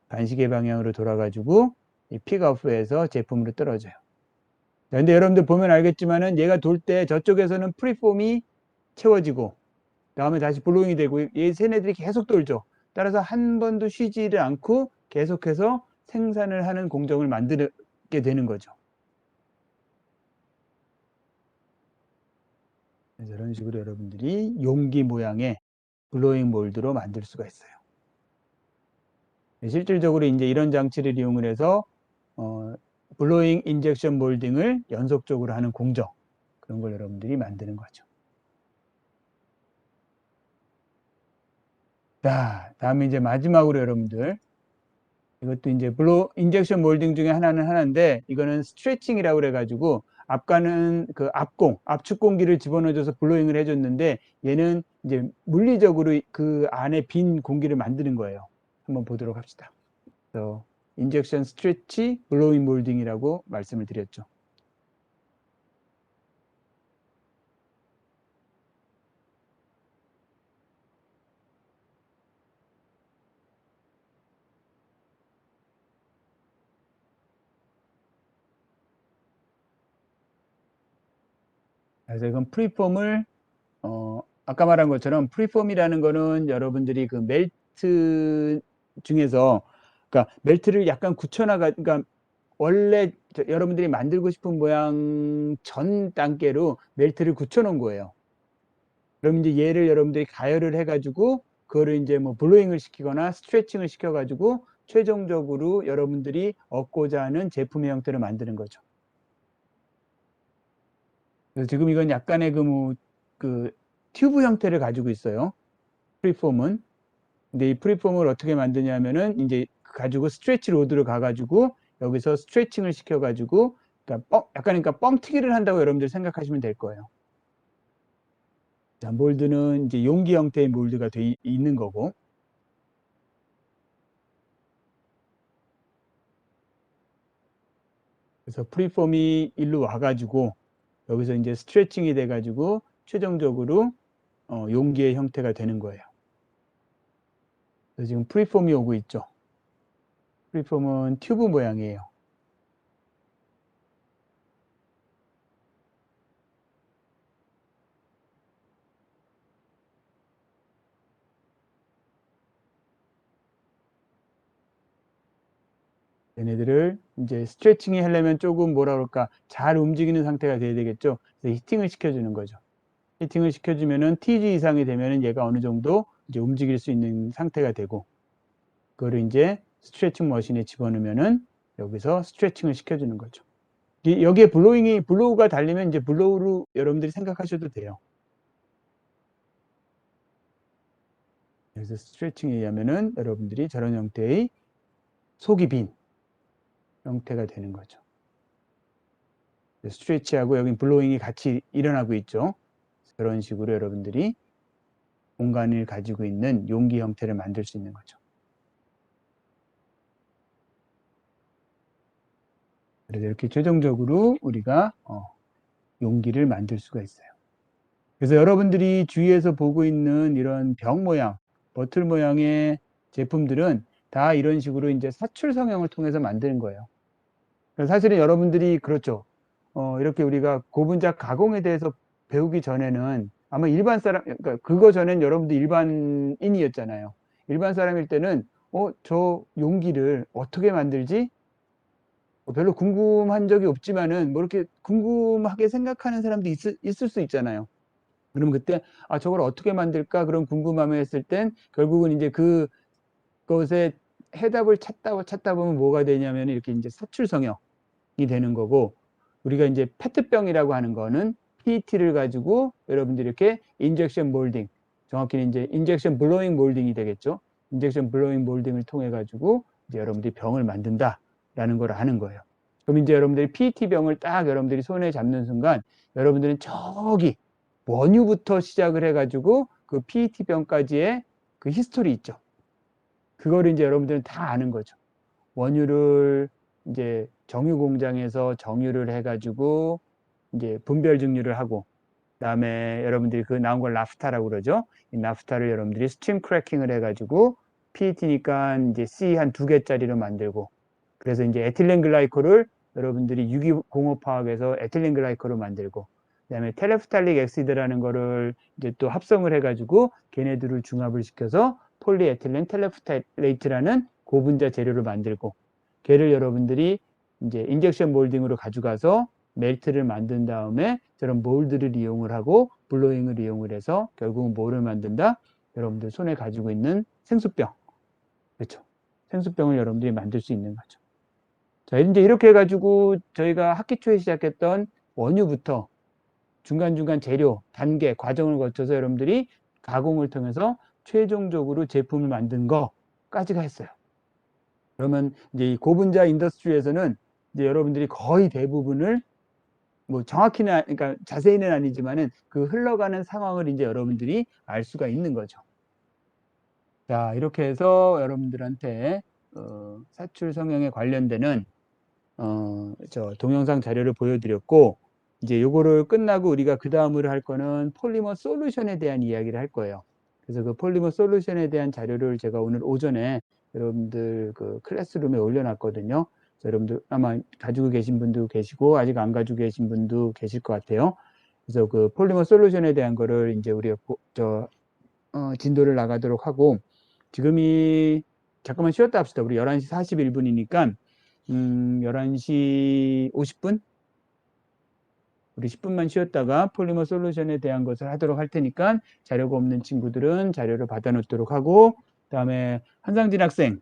반시계 방향으로 돌아가지고 이 픽업에서 제품으로 떨어져요. 근데 여러분들 보면 알겠지만은 얘가 돌 때 저쪽에서는 프리폼이 채워지고 다음에 다시 블로잉이 되고 이 세네들이 계속 돌죠. 따라서 한 번도 쉬지를 않고 계속해서 생산을 하는 공정을 만들게 되는 거죠. 그래서 이런 식으로 여러분들이 용기 모양의 블로잉 몰드로 만들 수가 있어요. 실질적으로 이제 이런 장치를 이용을 해서 블로잉 인젝션 몰딩을 연속적으로 하는 공정, 그런 걸 여러분들이 만드는 거죠. 자, 다음에 이제 마지막으로 여러분들, 이것도 이제 인젝션 몰딩 중에 하나는 하나인데, 이거는 스트레칭이라고 그래가지고 앞가는 그 압축 공기를 집어넣어줘서 블로잉을 해줬는데, 얘는 이제 물리적으로 그 안에 빈 공기를 만드는 거예요. 한번 보도록 합시다. 그래서 인젝션 스트레치 블로잉 몰딩이라고 말씀을 드렸죠. 그래서 이건 프리폼을 아까 말한 것처럼 프리폼이라는 거는 여러분들이 그 멜트 중에서, 그러니까 멜트를 약간 굳혀나가, 그러니까 원래 여러분들이 만들고 싶은 모양 전 단계로 멜트를 굳혀놓은 거예요. 그럼 이제 얘를 여러분들이 가열을 해가지고 그거를 이제 뭐 블로잉을 시키거나 스트레칭을 시켜가지고 최종적으로 여러분들이 얻고자 하는 제품의 형태를 만드는 거죠. 그래서 지금 이건 약간의 그 튜브 형태를 가지고 있어요. 프리폼은. 근데 이 프리폼을 어떻게 만드냐면은 이제 가지고 스트레치 로드를 가가지고 여기서 스트레칭을 시켜가지고, 그러니까 약간 그러니까 뻥튀기를 한다고 여러분들 생각하시면 될 거예요. 자, 몰드는 이제 용기 형태의 몰드가 돼 있는 거고. 그래서 프리폼이 일로 와가지고 여기서 이제 스트레칭이 돼가지고 최종적으로 용기의 형태가 되는 거예요. 그래서 지금 프리폼이 오고 있죠. 프리폼은 튜브 모양이에요. 얘네들을 이제 스트레칭이 하려면 조금 뭐라 그럴까, 잘 움직이는 상태가 돼야 되겠죠. 그래서 히팅을 시켜주는 거죠. 히팅을 시켜주면은 TG 이상이 되면은 얘가 어느 정도 이제 움직일 수 있는 상태가 되고, 그거를 이제 스트레칭 머신에 집어넣으면은 여기서 스트레칭을 시켜주는 거죠. 여기에 블로우가 달리면 이제 블로우로 여러분들이 생각하셔도 돼요. 그래서 스트레칭에 의하면은 여러분들이 저런 형태의 속이 빈 형태가 되는 거죠. 스트레치하고 여기 블로잉이 같이 일어나고 있죠. 그런 식으로 여러분들이 공간을 가지고 있는 용기 형태를 만들 수 있는 거죠. 그래서 이렇게 최종적으로 우리가 용기를 만들 수가 있어요. 그래서 여러분들이 주위에서 보고 있는 이런 병 모양, 버틀 모양의 제품들은 다 이런 식으로 이제 사출 성형을 통해서 만드는 거예요. 사실은 여러분들이 그렇죠. 이렇게 우리가 고분자 가공에 대해서 배우기 전에는 아마 일반 사람, 그러니까 그거 전엔 여러분들 일반인이었잖아요. 일반 사람일 때는 저 용기를 어떻게 만들지? 별로 궁금한 적이 없지만은 뭐 이렇게 궁금하게 생각하는 사람도 있을 수 있잖아요. 그러면 그때 저걸 어떻게 만들까 그런 궁금함을 했을 땐 결국은 이제 그것에 해답을 찾다 보면 뭐가 되냐면 이렇게 이제 사출 성형이 되는 거고, 우리가 이제 페트병이라고 하는 거는 PET를 가지고 여러분들이 이렇게 인젝션 몰딩, 정확히는 이제 인젝션 블로잉 몰딩이 되겠죠. 인젝션 블로잉 몰딩을 통해 가지고 이제 여러분들이 병을 만든다라는 걸 아는 거예요. 그럼 이제 여러분들이 PET 병을 딱 여러분들이 손에 잡는 순간 여러분들은 저기 원유부터 시작을 해가지고 그 PET 병까지의 그 히스토리 있죠. 그거를 이제 여러분들은 다 아는 거죠. 원유를 이제 정유 공장에서 정유를 해가지고 이제 분별 증류를 하고, 그다음에 여러분들이 그 나온 걸 나프타라고 그러죠. 이 나프타를 여러분들이 스팀 크래킹을 해가지고 PET니까 이제 C 한 2개짜리로 만들고, 그래서 이제 에틸렌 글라이콜을 여러분들이 유기공업화학에서 에틸렌 글라이콜을 만들고, 그다음에 텔레프탈릭 엑시드라는 거를 이제 또 합성을 해가지고 걔네들을 중합을 시켜서 폴리에틸렌 텔레프탈레이트라는 고분자 재료를 만들고, 걔를 여러분들이 이제 인젝션 몰딩으로 가져가서 멜트를 만든 다음에 저런 몰드를 이용을 하고 블로잉을 이용을 해서 결국은 뭐를 만든다? 여러분들 손에 가지고 있는 생수병. 그렇죠. 생수병을 여러분들이 만들 수 있는 거죠. 자, 이제 이렇게 해가지고 저희가 학기 초에 시작했던 원유부터 중간중간 재료, 단계, 과정을 거쳐서 여러분들이 가공을 통해서 최종적으로 제품을 만든 거까지가 했어요. 그러면 이제 이 고분자 인더스트리에서는 이제 여러분들이 거의 대부분을 뭐 정확히는, 그러니까 자세히는 아니지만은 그 흘러가는 상황을 이제 여러분들이 알 수가 있는 거죠. 자, 이렇게 해서 여러분들한테 사출 성형에 관련되는 저 동영상 자료를 보여드렸고, 이제 요거를 끝나고 우리가 그 다음으로 할 거는 폴리머 솔루션에 대한 이야기를 할 거예요. 그래서 그 폴리머 솔루션에 대한 자료를 제가 오늘 오전에 여러분들 그 클래스룸에 올려놨거든요. 여러분들 아마 가지고 계신 분도 계시고 아직 안 가지고 계신 분도 계실 것 같아요. 그래서 그 폴리머 솔루션에 대한 거를 이제 우리가 진도를 나가도록 하고, 지금이 잠깐만 쉬었다 합시다. 우리 11시 41분이니까 11시 50분? 우리 10분만 쉬었다가 폴리머 솔루션에 대한 것을 하도록 할 테니까 자료가 없는 친구들은 자료를 받아 놓도록 하고, 그 다음에 한상진 학생.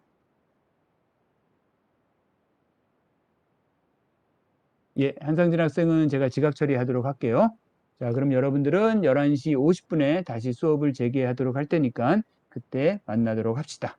예, 한상진 학생은 제가 지각 처리하도록 할게요. 자, 그럼 여러분들은 11시 50분에 다시 수업을 재개하도록 할 테니까 그때 만나도록 합시다.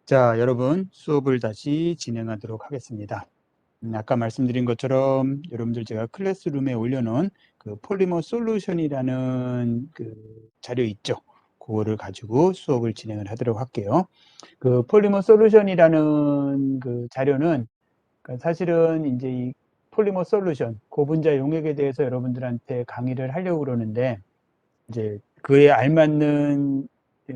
자, 여러분 수업을 다시 진행하도록 하겠습니다. 아까 말씀드린 것처럼 여러분들 제가 클래스룸에 올려놓은 그 폴리머 솔루션이라는 그 자료 있죠. 그거를 가지고 수업을 진행을 하도록 할게요. 그 폴리머 솔루션이라는 그 자료는 그러니까 사실은 이제 이 폴리머 솔루션 고분자 용액에 대해서 여러분들한테 강의를 하려고 그러는데 이제 그에 알맞는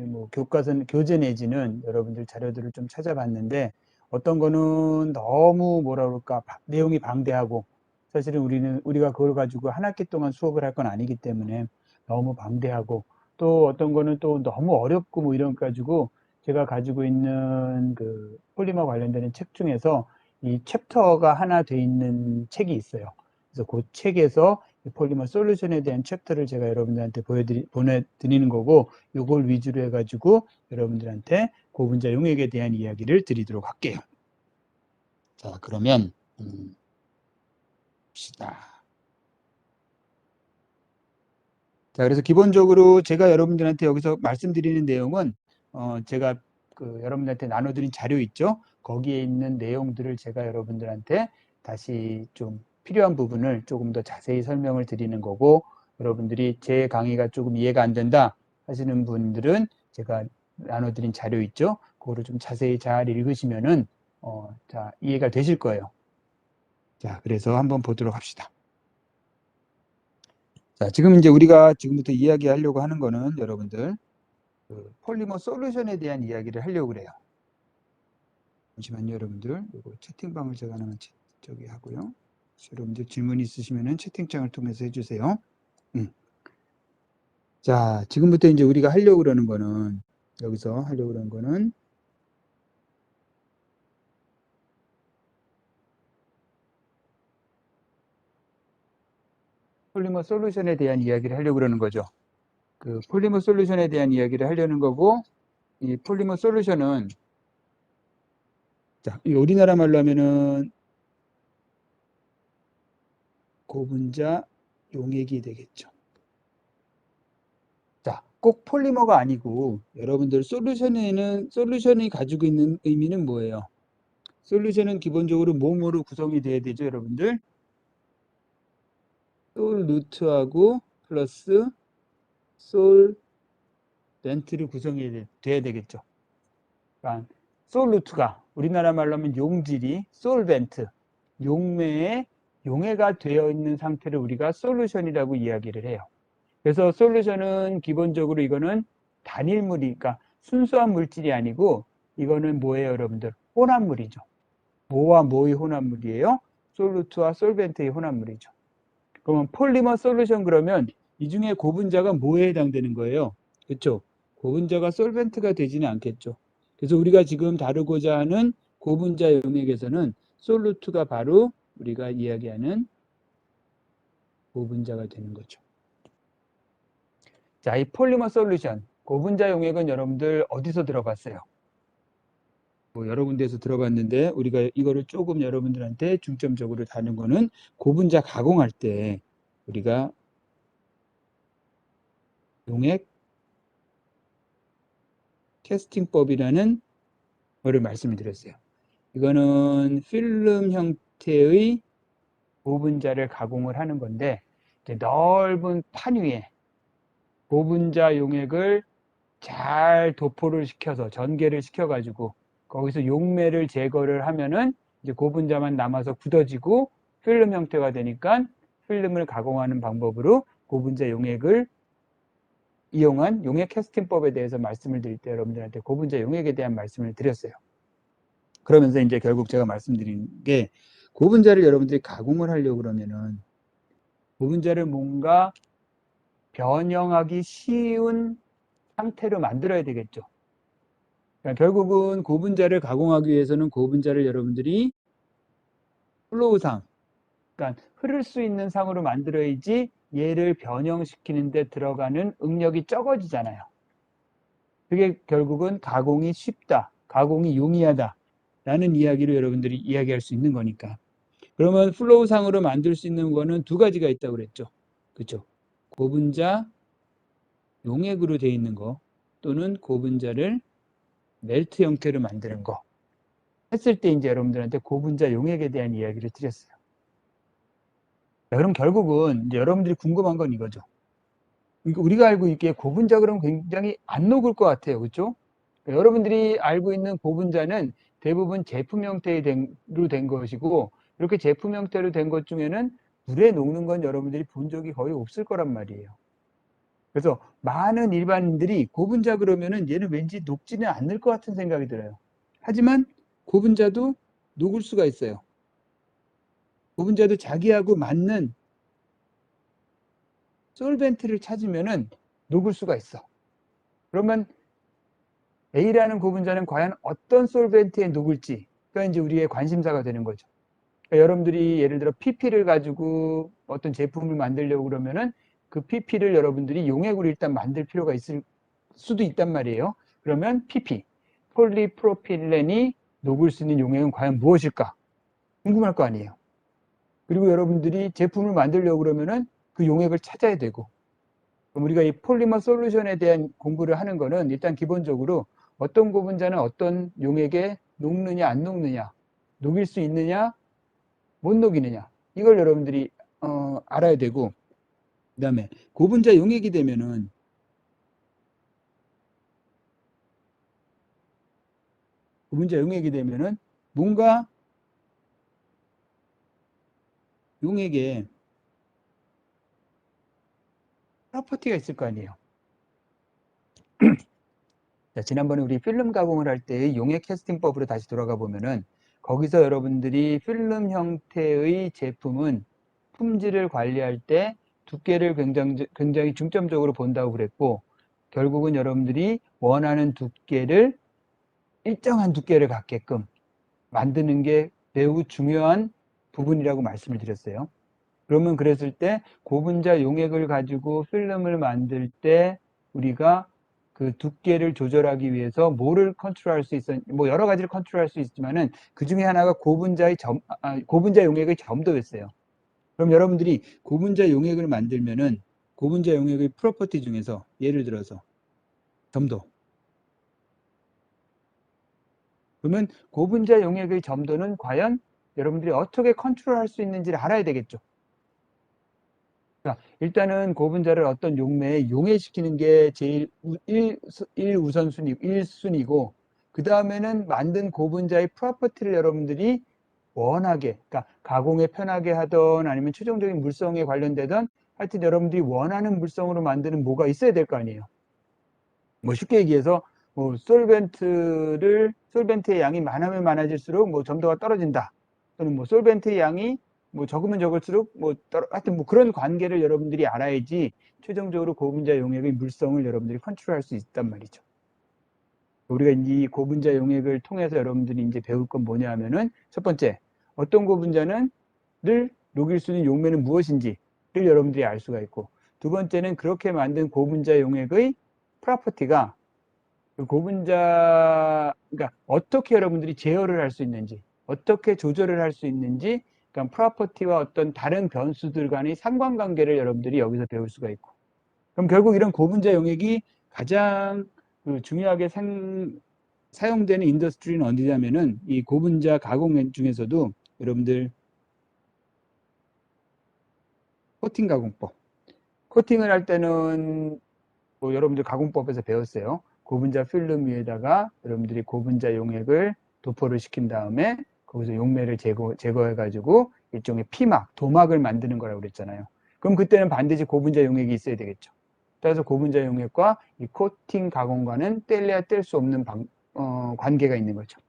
뭐 교과서 교재 내지는 여러분들 자료들을 좀 찾아봤는데 어떤 거는 너무 뭐라 그럴까 내용이 방대하고 사실은 우리가 그걸 가지고 한 학기 동안 수업을 할 건 아니기 때문에 너무 방대하고 또 어떤 거는 또 너무 어렵고 뭐 이런 가지고 제가 가지고 있는 그 폴리머 관련되는 책 중에서 이 챕터가 하나 돼 있는 책이 있어요. 그래서 그 책에서 폴리머 솔루션에 대한 챕터를 제가 여러분들한테 보내드리는 거고 이걸 위주로 해가지고 여러분들한테 고분자 용액에 대한 이야기를 드리도록 할게요. 자, 그러면 봅시다. 자, 그래서 기본적으로 제가 여러분들한테 여기서 말씀드리는 내용은 제가 그 여러분들한테 나눠드린 자료 있죠? 거기에 있는 내용들을 제가 여러분들한테 다시 좀 필요한 부분을 조금 더 자세히 설명을 드리는 거고 여러분들이 제 강의가 조금 이해가 안 된다 하시는 분들은 제가 나눠드린 자료 있죠? 그거를 좀 자세히 잘 읽으시면은 자, 이해가 되실 거예요. 자, 그래서 한번 보도록 합시다. 자, 지금 이제 우리가 지금부터 이야기하려고 하는 거는 여러분들 그 폴리머 솔루션에 대한 이야기를 하려고 그래요. 잠시만요, 여러분들. 이거 채팅방을 제가 하나만 저기 하고요. 여러분들 질문 있으시면은 채팅창을 통해서 해주세요. 자, 지금부터 이제 우리가 하려고 그러는 거는 여기서 하려고 그러는 거는 폴리머 솔루션에 대한 이야기를 하려고 그러는 거죠. 그 폴리머 솔루션에 대한 이야기를 하려는 거고 이 폴리머 솔루션은 자, 이 우리나라 말로 하면은 고분자 용액이 되겠죠. 자, 꼭 폴리머가 아니고 여러분들 솔루션이 가지고 있는 의미는 뭐예요? 솔루션은 기본적으로 뭐뭐로 구성이 돼야 되죠, 여러분들? 솔루트하고 플러스 솔벤트를 구성이 돼야 되겠죠. 그러니까 솔루트가 우리나라 말로 하면 용질이 솔벤트, 용매에 용해가 되어 있는 상태를 우리가 솔루션이라고 이야기를 해요. 그래서 솔루션은 기본적으로 이거는 단일물이, 그러니까 순수한 물질이 아니고 이거는 뭐예요, 여러분들? 혼합물이죠. 뭐와 뭐의 혼합물이에요? 솔루트와 솔벤트의 혼합물이죠. 그러면 폴리머 솔루션 그러면 이 중에 고분자가 뭐에 해당되는 거예요? 그렇죠? 고분자가 솔벤트가 되지는 않겠죠. 그래서 우리가 지금 다루고자 하는 고분자 용액에서는 솔루트가 바로 우리가 이야기하는 고분자가 되는 거죠. 자, 이 폴리머 솔루션, 고분자 용액은 여러분들 어디서 들어봤어요? 뭐 여러 군데에서 들어봤는데 우리가 이거를 조금 여러분들한테 중점적으로 다는 거는 고분자 가공할 때 우리가 용액 캐스팅법이라는 거를 말씀을 드렸어요. 이거는 필름 형태의 고분자를 가공을 하는 건데 넓은 판 위에 고분자 용액을 잘 도포를 시켜서 전개를 시켜가지고 거기서 용매를 제거를 하면은 이제 고분자만 남아서 굳어지고 필름 형태가 되니까 필름을 가공하는 방법으로 고분자 용액을 이용한 용액 캐스팅법에 대해서 말씀을 드릴 때 여러분들한테 고분자 용액에 대한 말씀을 드렸어요. 그러면서 이제 결국 제가 말씀드린 게 고분자를 여러분들이 가공을 하려고 그러면은 고분자를 뭔가 변형하기 쉬운 상태로 만들어야 되겠죠. 그러니까 결국은 고분자를 가공하기 위해서는 고분자를 여러분들이 플로우상, 그러니까 흐를 수 있는 상으로 만들어야지 얘를 변형시키는 데 들어가는 응력이 적어지잖아요. 그게 결국은 가공이 쉽다, 가공이 용이하다 라는 이야기로 여러분들이 이야기할 수 있는 거니까. 그러면 플로우상으로 만들 수 있는 거는 두 가지가 있다고 그랬죠. 그렇죠? 고분자 용액으로 되어 있는 거 또는 고분자를 멜트 형태로 만드는 거 했을 때 이제 여러분들한테 고분자 용액에 대한 이야기를 드렸어요. 자, 그럼 결국은 이제 여러분들이 궁금한 건 이거죠. 그러니까 우리가 알고 있기에 고분자 그러면 굉장히 안 녹을 것 같아요. 그렇죠? 그러니까 여러분들이 알고 있는 고분자는 대부분 제품 형태로 된 것이고, 이렇게 제품 형태로 된 것 중에는 물에 녹는 건 여러분들이 본 적이 거의 없을 거란 말이에요. 그래서 많은 일반인들이 고분자 그러면은 얘는 왠지 녹지는 않을 것 같은 생각이 들어요. 하지만 고분자도 녹을 수가 있어요. 고분자도 자기하고 맞는 솔벤트를 찾으면은 녹을 수가 있어. 그러면 A라는 고분자는 과연 어떤 솔벤트에 녹을지가 이제 우리의 관심사가 되는 거죠. 그러니까 여러분들이 예를 들어 PP를 가지고 어떤 제품을 만들려고 그러면은 그 PP를 여러분들이 용액으로 일단 만들 필요가 있을 수도 있단 말이에요. 그러면 PP, 폴리프로필렌이 녹을 수 있는 용액은 과연 무엇일까? 궁금할 거 아니에요. 그리고 여러분들이 제품을 만들려고 그러면은 그 용액을 찾아야 되고, 그럼 우리가 이 폴리머 솔루션에 대한 공부를 하는 거는 일단 기본적으로 어떤 고분자는 어떤 용액에 녹느냐 안 녹느냐, 녹일 수 있느냐 못 녹이느냐, 이걸 여러분들이 알아야 되고, 그 다음에 고분자 용액이 되면은 뭔가 용액에 프로퍼티가 있을 거 아니에요. 자, 지난번에 우리 필름 가공을 할 때 용액 캐스팅법으로 다시 돌아가 보면은 거기서 여러분들이 필름 형태의 제품은 품질을 관리할 때 두께를 굉장히 중점적으로 본다고 그랬고, 결국은 여러분들이 원하는 두께를 일정한 두께를 갖게끔 만드는 게 매우 중요한 부분이라고 말씀을 드렸어요. 그러면 그랬을 때 고분자 용액을 가지고 필름을 만들 때 우리가 그 두께를 조절하기 위해서 뭐를 컨트롤할 수 있어? 뭐 여러 가지를 컨트롤할 수 있지만은 그 중에 하나가 고분자 용액의 점도였어요. 그럼 여러분들이 고분자 용액을 만들면은 고분자 용액의 프로퍼티 중에서 예를 들어서 점도. 그러면 고분자 용액의 점도는 과연 여러분들이 어떻게 컨트롤할 수 있는지를 알아야 되겠죠. 일단은 고분자를 어떤 용매에 용해시키는 게 제일 1순위고, 그 다음에는 만든 고분자의 프로퍼티를 여러분들이 원하게, 그러니까 가공에 편하게 하던 아니면 최종적인 물성에 관련되던 하여튼 여러분들이 원하는 물성으로 만드는 뭐가 있어야 될 거 아니에요. 뭐 쉽게 얘기해서 뭐 솔벤트의 양이 많으면 많아질수록 뭐 점도가 떨어진다. 또는 뭐 솔벤트의 양이 뭐 적으면 적을수록 하여튼 뭐 그런 관계를 여러분들이 알아야지 최종적으로 고분자 용액의 물성을 여러분들이 컨트롤할 수 있단 말이죠. 우리가 이 고분자 용액을 통해서 여러분들이 이제 배울 건 뭐냐 하면은 첫 번째, 어떤 고분자는 늘 녹일 수 있는 용매는 무엇인지를 여러분들이 알 수가 있고, 두 번째는 그렇게 만든 고분자 용액의 프로퍼티가 고분자, 그러니까 어떻게 여러분들이 제어를 할 수 있는지, 어떻게 조절을 할 수 있는지, 그러니까 프로퍼티와 어떤 다른 변수들 간의 상관관계를 여러분들이 여기서 배울 수가 있고, 그럼 결국 이런 고분자 용액이 가장 중요하게 사용되는 인더스트리는 어디냐면은 이 고분자 가공 중에서도 여러분들 코팅 가공법, 코팅을 할 때는 뭐 여러분들 가공법에서 배웠어요. 고분자 필름 위에다가 여러분들이 고분자 용액을 도포를 시킨 다음에 거기서 용매를 제거해가지고 일종의 피막, 도막을 만드는 거라고 그랬잖아요. 그럼 그때는 반드시 고분자 용액이 있어야 되겠죠. 따라서 고분자 용액과 이 코팅 가공과는 뗄래야 뗄 수 없는 관계가 있는 거죠.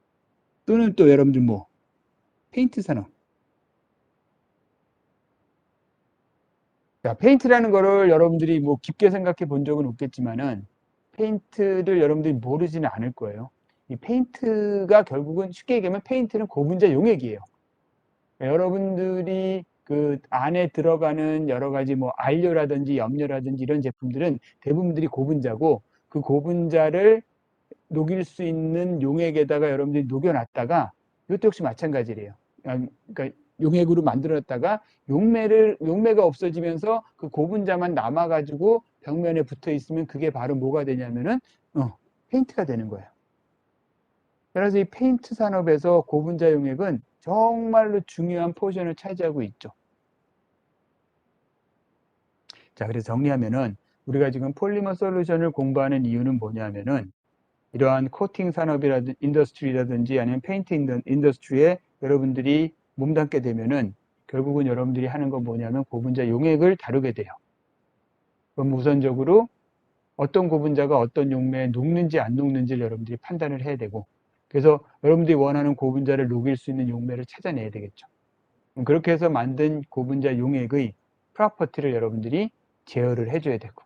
또는 또 여러분들 뭐 페인트 산업. 자, 페인트라는 거를 여러분들이 뭐 깊게 생각해 본 적은 없겠지만은 페인트를 여러분들이 모르지는 않을 거예요. 이 페인트가 결국은 쉽게 얘기하면 페인트는 고분자 용액이에요. 여러분들이 그 안에 들어가는 여러 가지 뭐 안료라든지 염료라든지 이런 제품들은 대부분들이 고분자고, 그 고분자를 녹일 수 있는 용액에다가 여러분들이 녹여놨다가, 이것도 역시 마찬가지래요. 그러니까 용액으로 만들어놨다가 용매가 없어지면서 그 고분자만 남아가지고 벽면에 붙어 있으면 그게 바로 뭐가 되냐면은 페인트가 되는 거예요. 따라서 이 페인트 산업에서 고분자 용액은 정말로 중요한 포션을 차지하고 있죠. 자, 그래서 정리하면은 우리가 지금 폴리머 솔루션을 공부하는 이유는 뭐냐면은 이러한 코팅 산업이라든지 인더스트리라든지 아니면 페인트 인더스트리에 여러분들이 몸담게 되면은 결국은 여러분들이 하는 건 뭐냐면 고분자 용액을 다루게 돼요. 그럼 우선적으로 어떤 고분자가 어떤 용매에 녹는지 안 녹는지를 여러분들이 판단을 해야 되고, 그래서 여러분들이 원하는 고분자를 녹일 수 있는 용매를 찾아내야 되겠죠. 그렇게 해서 만든 고분자 용액의 프로퍼티를 여러분들이 제어를 해줘야 되고,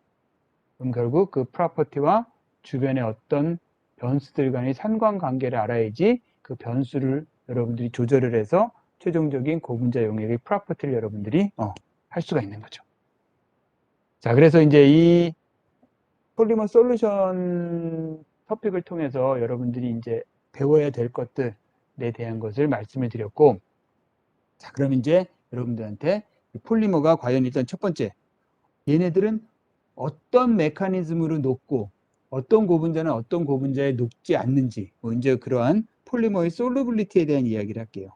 그럼 결국 그 프로퍼티와 주변의 어떤 변수들 간의 상관관계를 알아야지 그 변수를 여러분들이 조절을 해서 최종적인 고분자 용액의 프로퍼티를 여러분들이 할 수가 있는 거죠. 자, 그래서 이제 이 폴리머 솔루션 토픽을 통해서 여러분들이 이제 배워야 될 것들에 대한 것을 말씀을 드렸고, 자, 그럼 이제 여러분들한테 폴리머가 과연 일단 첫 번째, 얘네들은 어떤 메커니즘으로 녹고 어떤 고분자는 어떤 고분자에 녹지 않는지, 이제 그러한 폴리머의 솔루빌리티에 대한 이야기를 할게요.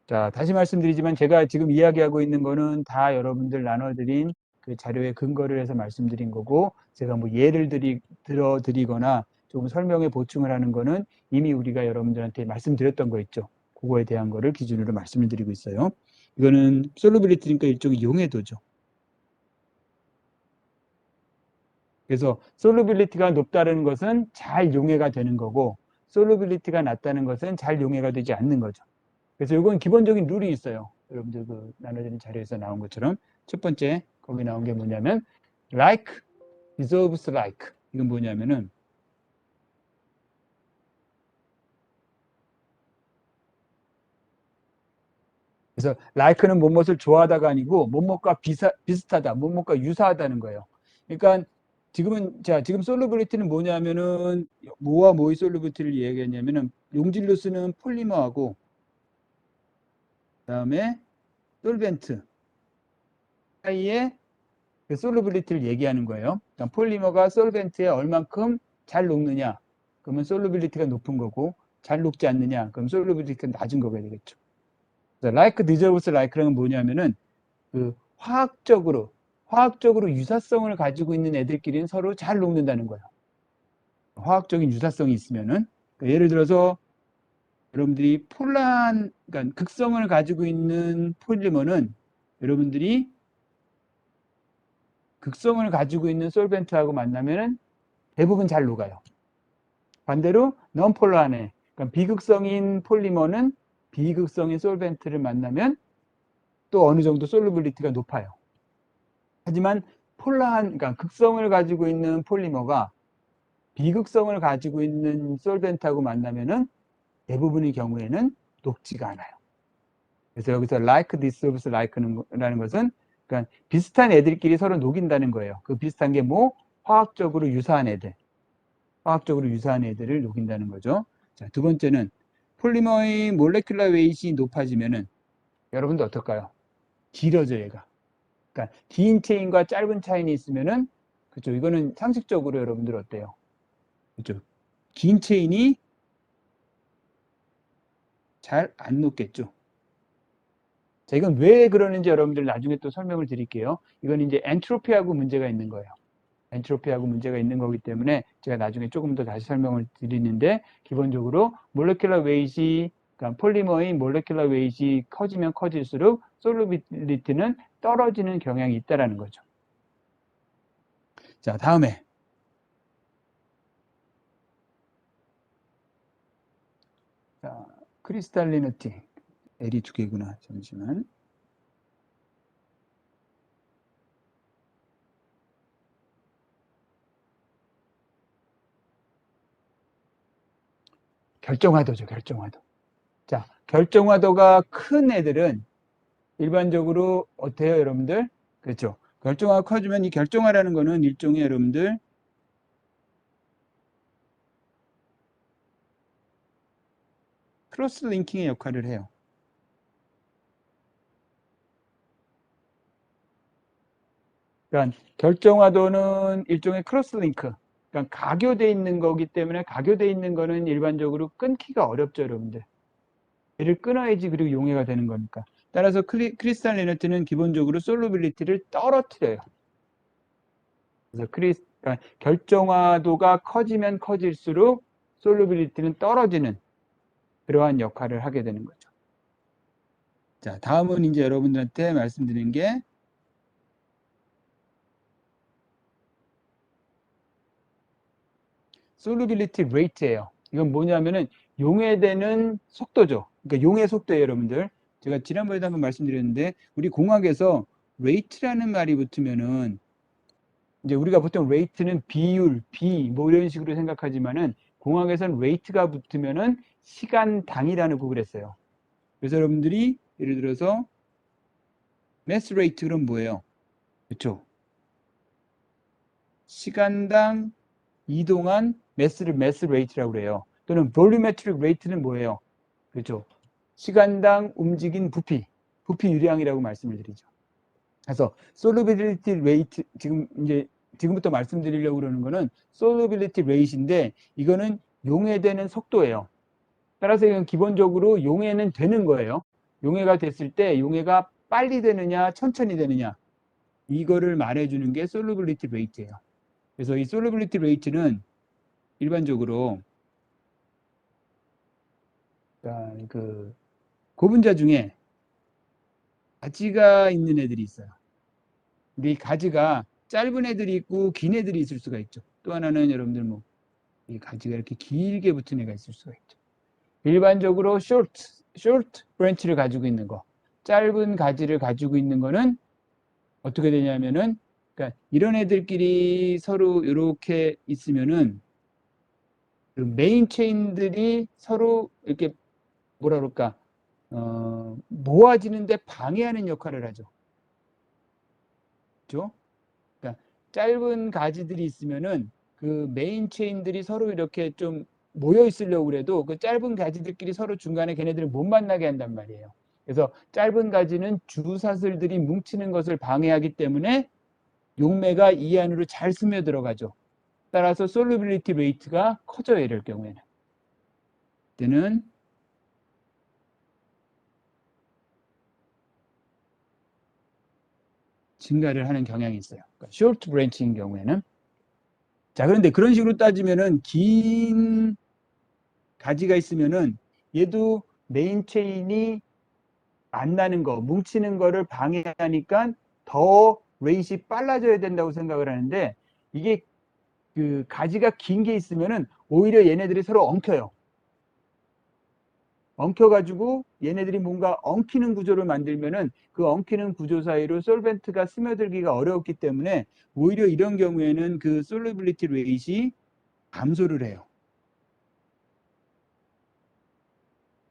자, 다시 말씀드리지만 제가 지금 이야기하고 있는 거는 다 여러분들 나눠드린 그 자료에 근거를 해서 말씀드린 거고, 제가 뭐 예를 들어드리거나 조금 설명에 보충을 하는 거는 이미 우리가 여러분들한테 말씀드렸던 거 있죠. 그거에 대한 거를 기준으로 말씀을 드리고 있어요. 이거는 솔루빌리티니까 일종의 용해도죠. 그래서 솔루빌리티가 높다는 것은 잘 용해가 되는 거고, 솔루빌리티가 낮다는 것은 잘 용해가 되지 않는 거죠. 그래서 이건 기본적인 룰이 있어요. 여러분들 그 나눠지는 자료에서 나온 것처럼 첫 번째 거기 나온 게 뭐냐면 like dissolves like. 이건 뭐냐면은 그래서 like는 뭐뭇을 좋아하다가 아니고 뭐뭇과 비슷하다, 뭐뭇과 유사하다는 거예요. 그러니까 지금 솔루빌리티는 뭐냐면은 뭐와 뭐의 솔루빌리티를 얘기했냐면은 용질로 쓰는 폴리머하고 그다음에 솔벤트 사이에 그 솔루빌리티를 얘기하는 거예요. 그러니까 폴리머가 솔벤트에 얼만큼 잘 녹느냐, 그러면 솔루빌리티가 높은 거고, 잘 녹지 않느냐, 그럼 솔루빌리티가 낮은 거가 되겠죠. like dissolves like는 뭐냐면은 그 화학적으로 유사성을 가지고 있는 애들끼리는 서로 잘 녹는다는 거예요. 화학적인 유사성이 있으면은 그러니까 예를 들어서 여러분들이 그러니까 극성을 가지고 있는 폴리머는 여러분들이 극성을 가지고 있는 솔벤트하고 만나면은 대부분 잘 녹아요. 반대로 non-polar하네, 그러니까 비극성인 폴리머는 비극성인 솔벤트를 만나면 또 어느 정도 솔루빌리티가 높아요. 하지만 그러니까 극성을 가지고 있는 폴리머가 비극성을 가지고 있는 솔벤트하고 만나면은 대부분의 경우에는 녹지가 않아요. 그래서 여기서 like dissolves like라는 것은 그러니까 비슷한 애들끼리 서로 녹인다는 거예요. 그 비슷한 게 뭐 화학적으로 유사한 애들을 녹인다는 거죠. 자, 두 번째는 폴리머의 몰레큘러 웨이트가 높아지면은 여러분도 어떨까요? 길어져 얘가. 그러니까 긴 체인과 짧은 체인이 있으면은 그죠? 이거는 상식적으로 여러분들 어때요? 그죠? 긴 체인이 잘 안 녹겠죠. 자, 이건 왜 그러는지 여러분들 나중에 또 설명을 드릴게요. 이건 이제 엔트로피하고 문제가 있는 거예요. 엔트로피하고 문제가 있는 거기 때문에 제가 나중에 조금 더 다시 설명을 드리는데, 기본적으로 몰레큘러 웨이트, 그러니까 폴리머의 몰레큘러 웨이트가 커지면 커질수록 솔루빌리티는 떨어지는 경향이 있다라는 거죠. 자, 다음에 자, 크리스탈리니티. L이 두 개구나. 잠시만. 결정화도죠, 결정화도. 자, 결정화도가 큰 애들은 일반적으로 어때요, 여러분들? 그렇죠. 결정화가 커지면 이 결정화라는 거는 일종의 여러분들 크로스 링킹의 역할을 해요. 그러니까 결정화도는 일종의 크로스링크, 그러니까 가교돼 있는 거기 때문에 가교돼 있는 거는 일반적으로 끊기가 어렵죠, 여러분들. 얘를 끊어야지 그리고 용해가 되는 거니까. 따라서 크리스탈 에너지는 기본적으로 솔루빌리티를 떨어뜨려요. 그래서 그러니까 결정화도가 커지면 커질수록 솔루빌리티는 떨어지는 그러한 역할을 하게 되는 거죠. 자, 다음은 이제 여러분들한테 말씀드린 게 솔루빌리티 레이트예요. 이건 뭐냐면은 용해되는 속도죠. 그러니까 용해 속도예요, 여러분들. 제가 지난번에도 한번 말씀드렸는데 우리 공학에서 레이트라는 말이 붙으면은 이제 우리가 보통 레이트는 비율, 비 뭐 이런 식으로 생각하지만은 공학에서는 레이트가 붙으면은 시간당이라는 구글 했어요. 그래서 여러분들이 예를 들어서 매스 레이트 그럼 뭐예요? 그렇죠? 시간당 이동한 매스를 매스 레이트라고 그래요. 또는 볼루메트릭 레이트는 뭐예요? 그렇죠? 시간당 움직인 부피, 부피 유량이라고 말씀을 드리죠. 그래서 솔루빌리티 레이트 지금부터 말씀드리려고 그러는 거는 솔루빌리티 레이트인데 이거는 용해되는 속도예요. 따라서 이건 기본적으로 용해는 되는 거예요. 용해가 됐을 때 용해가 빨리 되느냐 천천히 되느냐 이거를 말해주는 게 솔루빌리티 레이트예요. 그래서 이 솔루빌리티 레이트는 일반적으로 그 고분자 중에 가지가 있는 애들이 있어요. 근데 이 가지가 짧은 애들이 있고 긴 애들이 있을 수가 있죠. 또 하나는 여러분들 뭐 이 가지가 이렇게 길게 붙은 애가 있을 수가 있죠. 일반적으로 short branch를 가지고 있는 거, 짧은 가지를 가지고 있는 거는 어떻게 되냐면은 그러니까 이런 애들끼리 서로 이렇게 있으면은 그 메인 체인들이 서로 이렇게 뭐라 그럴까 모아지는데 방해하는 역할을 하죠. 그렇죠? 그러니까 짧은 가지들이 있으면은 그 메인 체인들이 서로 이렇게 좀 모여 있으려고 그래도 그 짧은 가지들끼리 서로 중간에 걔네들을 못 만나게 한단 말이에요. 그래서 짧은 가지는 주사슬들이 뭉치는 것을 방해하기 때문에 용매가 이 안으로 잘 스며들어가죠. 따라서 솔루빌리티 레이트가 커져요. 이럴 경우에는. 때는 증가를 하는 경향이 있어요. 그러니까 쇼트 브랜치인 경우에는. 자, 그런데 그런 식으로 따지면은 긴 가지가 있으면은 얘도 메인 체인이 만나는 거, 뭉치는 거를 방해하니까 더 레이시 빨라져야 된다고 생각을 하는데 이게 그 가지가 긴 게 있으면은 오히려 얘네들이 서로 엉켜요. 엉켜가지고 얘네들이 뭔가 엉키는 구조를 만들면은 그 엉키는 구조 사이로 솔벤트가 스며들기가 어렵기 때문에 오히려 이런 경우에는 그 솔루빌리티 레이시 감소를 해요.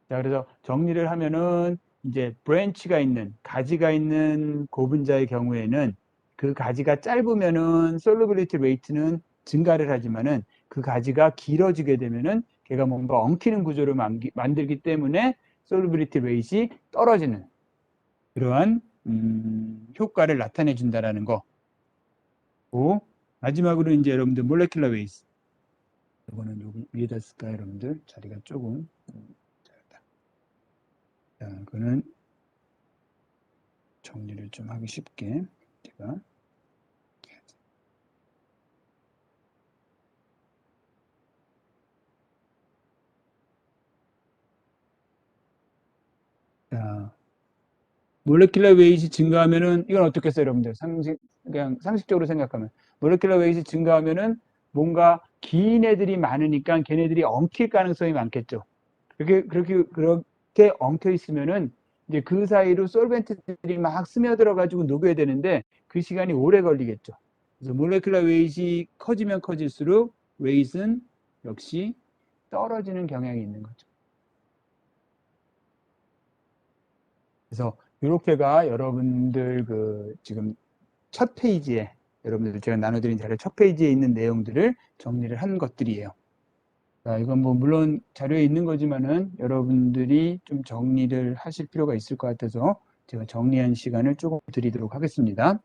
자, 그래서 정리를 하면은 이제 브랜치가 있는 가지가 있는 고분자의 경우에는 그 가지가 짧으면은 솔루빌리티 레이트는 증가를 하지만은 그 가지가 길어지게 되면은 걔가 뭔가 엉키는 구조를 만들기 때문에 솔루빌리티 레이트가 떨어지는 그러한 효과를 나타내 준다라는 거. 고 마지막으로 이제 여러분들 몰레큘러 웨이트. 이거는 여기 위에다 쓸까요, 여러분들? 자리가 조금 작다. 자, 그거는 정리를 좀 하기 쉽게 제가 자, 몰레큘러 웨이트 증가하면은 이건 어떻겠어요, 여러분들? 그냥 상식적으로 생각하면 몰레큘러 웨이트 증가하면은 뭔가 긴 애들이 많으니까 걔네들이 엉킬 가능성이 많겠죠. 그렇게 엉켜 있으면은 이제 그 사이로 솔벤트들이 막 스며들어 가지고 녹여야 되는데 그 시간이 오래 걸리겠죠. 그래서 몰레큘러 웨이트가 커지면 커질수록 웨이트는 역시 떨어지는 경향이 있는 거죠. 그래서 이렇게가 여러분들 그 지금 첫 페이지에 여러분들 제가 나눠드린 자료 첫 페이지에 있는 내용들을 정리를 한 것들이에요. 자, 이건 뭐 물론 자료에 있는 거지만은 여러분들이 좀 정리를 하실 필요가 있을 것 같아서 제가 정리한 시간을 조금 드리도록 하겠습니다.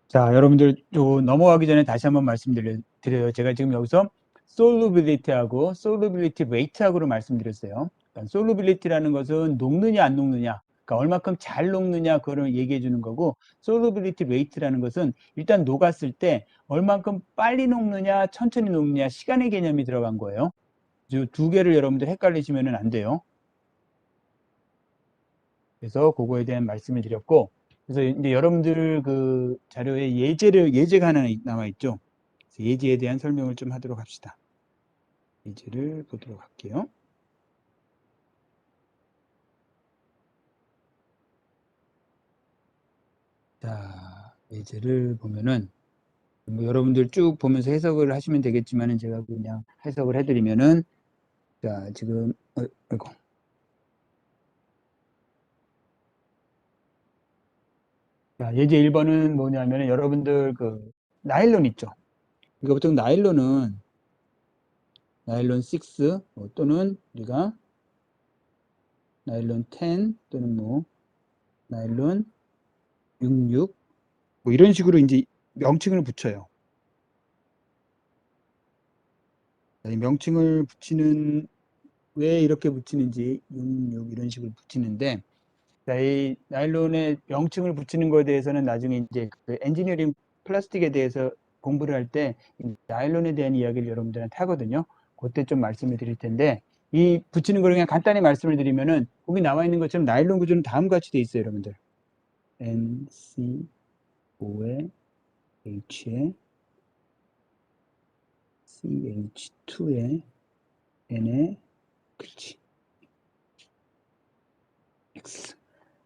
자, 여러분들 넘어가기 전에 다시 한번 말씀드려요. 제가 지금 여기서 solubility하고 solubility rate하고로 말씀드렸어요. 그러니까 solubility라는 것은 녹느냐 안 녹느냐, 그러니까 얼마큼 잘 녹느냐 그걸 얘기해 주는 거고, solubility rate라는 것은 일단 녹았을 때 얼마큼 빨리 녹느냐 천천히 녹느냐 시간의 개념이 들어간 거예요. 이 두 개를 여러분들 헷갈리시면 안 돼요. 그래서 그거에 대한 말씀을 드렸고, 그래서 이제 여러분들 그 자료에 예제가 하나 나와 있죠. 예제에 대한 설명을 좀 하도록 합시다. 예제를 보도록 할게요. 자, 예제를 보면은 뭐 여러분들 쭉 보면서 해석을 하시면 되겠지만은 제가 그냥 해석을 해드리면은, 자, 지금 아이고. 자, 예제 1번은 뭐냐면은 여러분들 그 나일론 있죠. 이거 보통 나일론 6 또는 우리가 나일론 10 또는 뭐 나일론 66 뭐 이런 식으로 이제 명칭을 붙여요. 이 명칭을 붙이는, 왜 이렇게 붙이는지 66 이런 식으로 붙이는데, 자, 이 나일론의 명칭을 붙이는 거에 대해서는 나중에 이제 그 엔지니어링 플라스틱에 대해서 공부를 할 때 나일론에 대한 이야기를 여러분들한테 하거든요. 그때 좀 말씀을 드릴 텐데, 이 붙이는 걸 그냥 간단히 말씀을 드리면은 거기 나와 있는 것처럼 나일론 구조는 다음과 같이 돼 있어요, 여러분들. NCO에 H에 CH2에 N에 그렇지. X.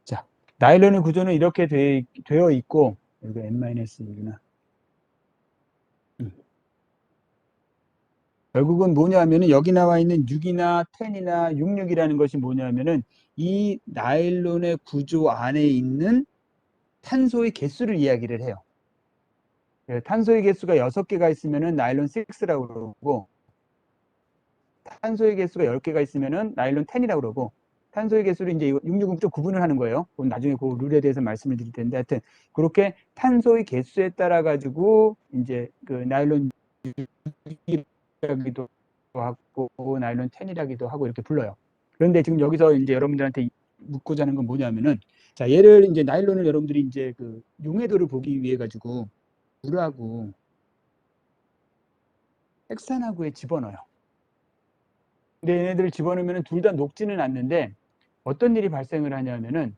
자, 나일론의 구조는 이렇게 되어 있고, 여기 N-1이구나. 결국은 뭐냐면은 여기 나와 있는 6이나 10이나 66이라는 것이 뭐냐면은 이 나일론의 구조 안에 있는 탄소의 개수를 이야기를 해요. 탄소의 개수가 6개가 있으면은 나일론 6라고 그러고, 탄소의 개수가 10개가 있으면은 나일론 10이라고 그러고, 탄소의 개수를 이제 66은 좀 구분을 하는 거예요. 그건 나중에 그 룰에 대해서 말씀을 드릴 텐데, 하여튼 그렇게 탄소의 개수에 따라 가지고 이제 그 나일론 6이라기도 하고 나일론 10이라기도 하고 이렇게 불러요. 그런데 지금 여기서 이제 여러분들한테 묻고자 하는 건 뭐냐면은, 자, 얘를 이제 나일론을 여러분들이 이제 그 용해도를 보기 위해 가지고 물하고 핵산화구에 집어넣어요. 근데 얘네들을 집어넣으면 둘 다 녹지는 않는데 어떤 일이 발생을 하냐면은,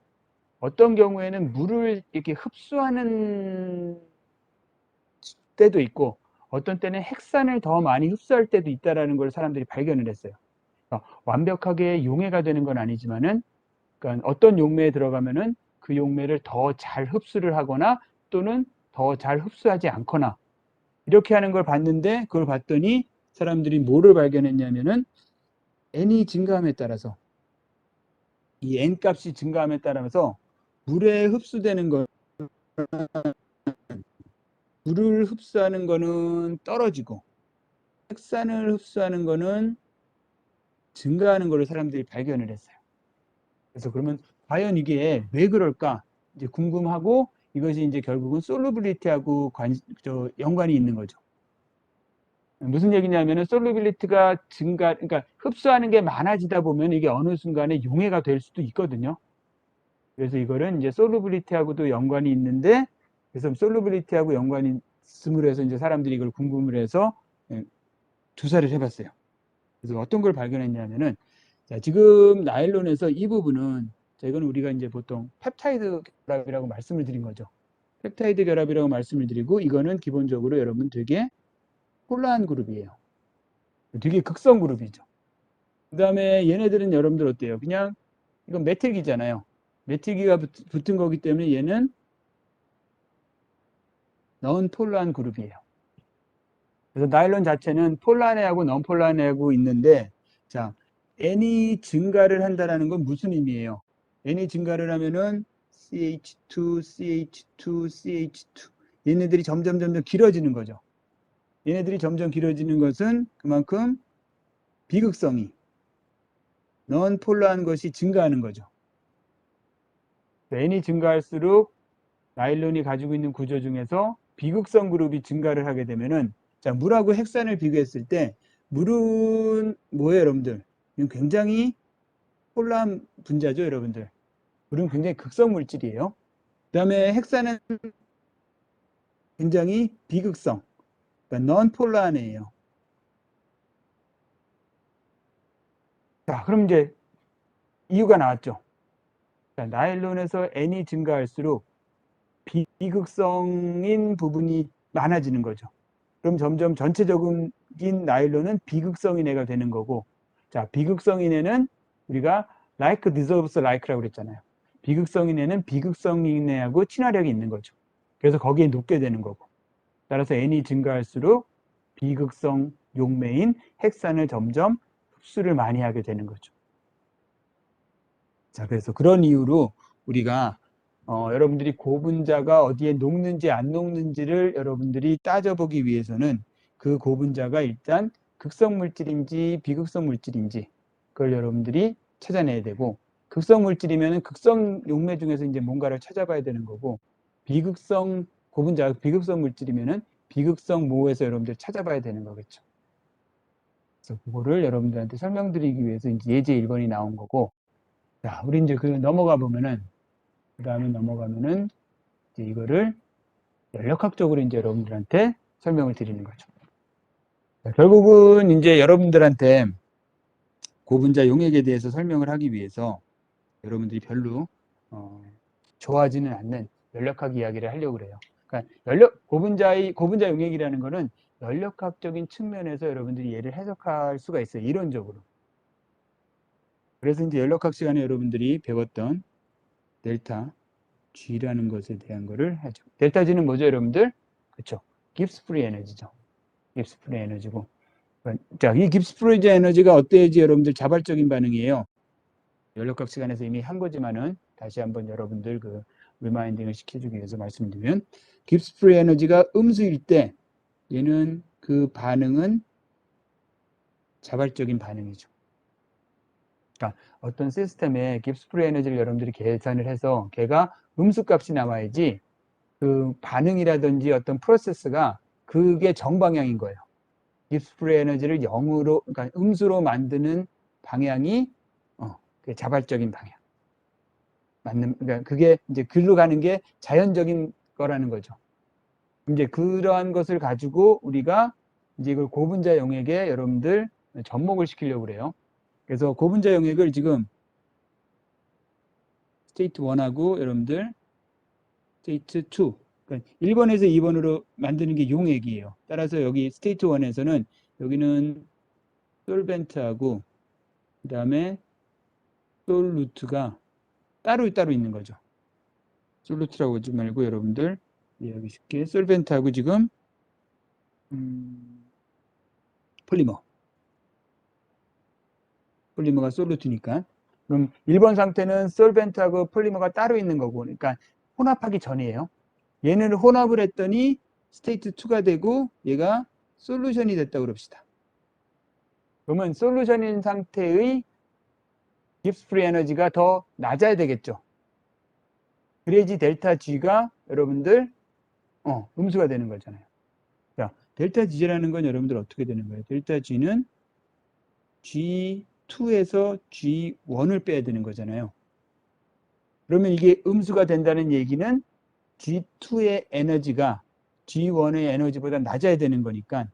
어떤 경우에는 물을 이렇게 흡수하는 때도 있고 어떤 때는 핵산을 더 많이 흡수할 때도 있다라는 걸 사람들이 발견을 했어요. 완벽하게 용해가 되는 건 아니지만은, 그러니까 어떤 용매에 들어가면은 그 용매를 더 잘 흡수를 하거나 또는 더 잘 흡수하지 않거나 이렇게 하는 걸 봤는데, 그걸 봤더니 사람들이 뭐를 발견했냐면은 N이 증가함에 따라서, 이 N 값이 증가함에 따라서 물에 흡수되는 거, 물을 흡수하는 거는 떨어지고 핵산을 흡수하는 거는 증가하는 거를 사람들이 발견을 했어요. 그래서 그러면 과연 이게 왜 그럴까 이제 궁금하고, 이것이 이제 결국은 솔루빌리티하고 연관이 있는 거죠. 무슨 얘기냐면은 솔루빌리티가 그러니까 흡수하는 게 많아지다 보면 이게 어느 순간에 용해가 될 수도 있거든요. 그래서 이거는 이제 솔루빌리티하고도 연관이 있는데, 그래서 솔루빌리티하고 연관이 있음으로 해서 이제 사람들이 이걸 궁금을 해서 조사를 해봤어요. 그래서 어떤 걸 발견했냐면은, 자, 지금 나일론에서 이 부분은, 자, 이건 우리가 이제 보통 펩타이드 결합이라고 말씀을 드린 거죠. 펩타이드 결합이라고 말씀을 드리고, 이거는 기본적으로 여러분 되게 폴라한 그룹이에요. 되게 극성 그룹이죠. 그 다음에 얘네들은 여러분들 어때요? 그냥 이건 메틸기잖아요. 메틸기가 붙은 거기 때문에 얘는 넌 폴라한 그룹이에요. 그래서 나일론 자체는 폴라네하고 넌 폴라네하고 있는데, 자, N이 증가를 한다는 건 무슨 의미예요? N이 증가를 하면은 CH2, CH2, CH2 얘네들이 점점 길어지는 거죠. 얘네들이 점점 길어지는 것은 그만큼 비극성이 넌 폴라한 것이 증가하는 거죠. N이 증가할수록 나일론이 가지고 있는 구조 중에서 비극성 그룹이 증가를 하게 되면은, 자, 물하고 핵산을 비교했을 때 물은 뭐예요, 여러분들? 이건 굉장히 폴라한 분자죠, 여러분들. 물은 굉장히 극성 물질이에요. 그다음에 핵산은 굉장히 비극성, 그러니까 non-폴라한 애예요. 자, 그럼 이제 이유가 나왔죠. 자, 나일론에서 N이 증가할수록 비극성인 부분이 많아지는 거죠. 그럼 점점 전체적인 나일론은 비극성인 애가 되는 거고, 자, 비극성인 애는 우리가 like dissolves like라고 그랬잖아요. 비극성인 애는 비극성인 애하고 친화력이 있는 거죠. 그래서 거기에 녹게 되는 거고, 따라서 N이 증가할수록 비극성 용매인 핵산을 점점 흡수를 많이 하게 되는 거죠. 자, 그래서 그런 이유로 우리가 여러분들이 고분자가 어디에 녹는지 안 녹는지를 여러분들이 따져보기 위해서는 그 고분자가 일단 극성 물질인지 비극성 물질인지 그걸 여러분들이 찾아내야 되고, 극성 물질이면 극성 용매 중에서 이제 뭔가를 찾아봐야 되는 거고, 비극성 고분자가 비극성 물질이면은 비극성 모에서 여러분들 찾아봐야 되는 거겠죠. 그래서 그거를 여러분들한테 설명드리기 위해서 이제 예제 1번이 나온 거고, 자, 우리 이제 그 넘어가 보면은, 그 다음에 넘어가면은 이제 이거를 연력학적으로 이제 여러분들한테 설명을 드리는 거죠. 자, 결국은 이제 여러분들한테 고분자 용액에 대해서 설명을 하기 위해서 여러분들이 별로 좋아하지는 않는 연력학 이야기를 하려고 그래요. 그러니까 고분자 용액이라는 거는 연력학적인 측면에서 여러분들이 얘를 해석할 수가 있어요. 이론적으로. 그래서 이제 연력학 시간에 여러분들이 배웠던 델타 G라는 것에 대한 거를 하죠. 델타 G는 뭐죠, 여러분들? 그렇죠. 깁스 프리 에너지죠. 깁스 프리 에너지고. 자, 이 깁스 프리 에너지가 어때야지 여러분들 자발적인 반응이에요. 연력학 시간에서 이미 한 거지만은 다시 한번 여러분들 그 리마인딩을 시켜주기 위해서 말씀드리면, 깁스 프리 에너지가 음수일 때 얘는 그 반응은 자발적인 반응이죠. 그러니까 어떤 시스템에 깁스 프리 에너지를 여러분들이 계산을 해서 걔가 음수 값이 나와야지 그 반응이라든지 어떤 프로세스가 그게 정방향인 거예요. 깁스 프리 에너지를 0으로, 그러니까 음수로 만드는 방향이 자발적인 방향. 그러니까 그게 이제 글로 가는 게 자연적인 거라는 거죠. 이제 그러한 것을 가지고 우리가 이제 이걸 고분자 용액에 여러분들 접목을 시키려고 그래요. 그래서 고분자 용액을 지금 스테이트 1하고 여러분들 스테이트 2, 그러니까 1번에서 2번으로 만드는 게 용액이에요. 따라서 여기 스테이트 1에서는 여기는 솔벤트하고 그 다음에 솔루트가 따로 있는 거죠. 솔루트라고 하지 말고 여러분들 이해하기 쉽게 솔벤트하고 지금 폴리머가 솔루트니까. 그럼 1번 상태는 솔벤트하고 폴리머가 따로 있는 거고, 그러니까 혼합하기 전이에요. 얘는 혼합을 했더니 스테이트 2가 되고 얘가 솔루션이 됐다고 그럽시다. 그러면 솔루션인 상태의 깁스 프리 에너지가 더 낮아야 되겠죠. 그래야지 델타 G가 여러분들 음수가 되는 거잖아요. 자, 델타 G라는 건 여러분들 어떻게 되는 거예요? 델타 G는 G2에서 G1을 빼야 되는 거잖아요. 그러면 이게 음수가 된다는 얘기는 G2의 에너지가 G1의 에너지보다 낮아야 되는 거니까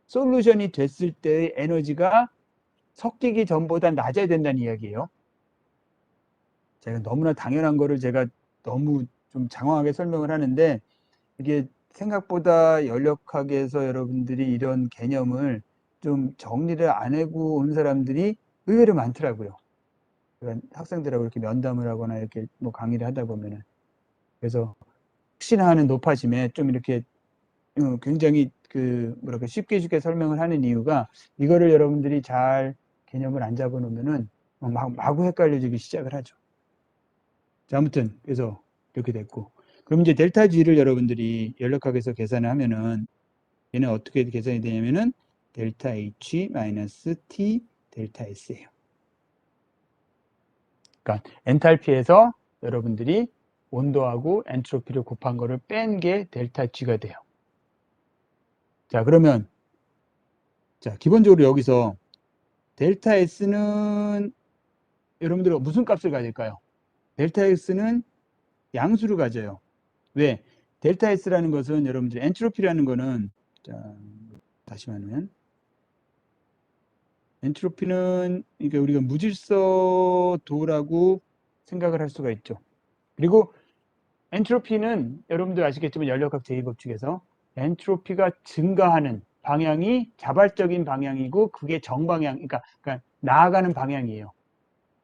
솔루션이 됐을 때의 에너지가 섞이기 전보다 낮아야 된다는 이야기예요. 제가 너무나 당연한 거를 제가 너무 좀 장황하게 설명을 하는데, 이게 생각보다 연력학에서 여러분들이 이런 개념을 좀 정리를 안 하고 온 사람들이 의외로 많더라고요. 학생들하고 이렇게 면담을 하거나 이렇게 뭐 강의를 하다 보면은. 그래서 혹시나 하는 높아짐에 좀 이렇게 굉장히 쉽게 설명을 하는 이유가, 이거를 여러분들이 잘 개념을 안 잡아놓으면은 마구 헷갈려지기 시작을 하죠. 자, 아무튼 그래서 이렇게 됐고, 그럼 이제 델타 G를 여러분들이 연력학에서 계산을 하면은 얘는 어떻게 계산이 되냐면은 델타 H 마이너스 T 델타 S예요. 그러니까 엔탈피에서 여러분들이 온도하고 엔트로피를 곱한 거를 뺀 게 델타 G가 돼요. 자, 그러면 자, 기본적으로 여기서 델타 S는 여러분들 무슨 값을 가질까요? 델타 S는 양수를 가져요. 왜? 델타 S라는 것은 여러분들 엔트로피라는 거는 자, 다시 말하면 엔트로피는 그러니까 우리가 무질서도라고 생각을 할 수가 있죠. 그리고 엔트로피는 여러분들 아시겠지만 연력학 제2법칙에서 엔트로피가 증가하는 방향이 자발적인 방향이고 그게 정방향, 그러니까 나아가는 방향이에요.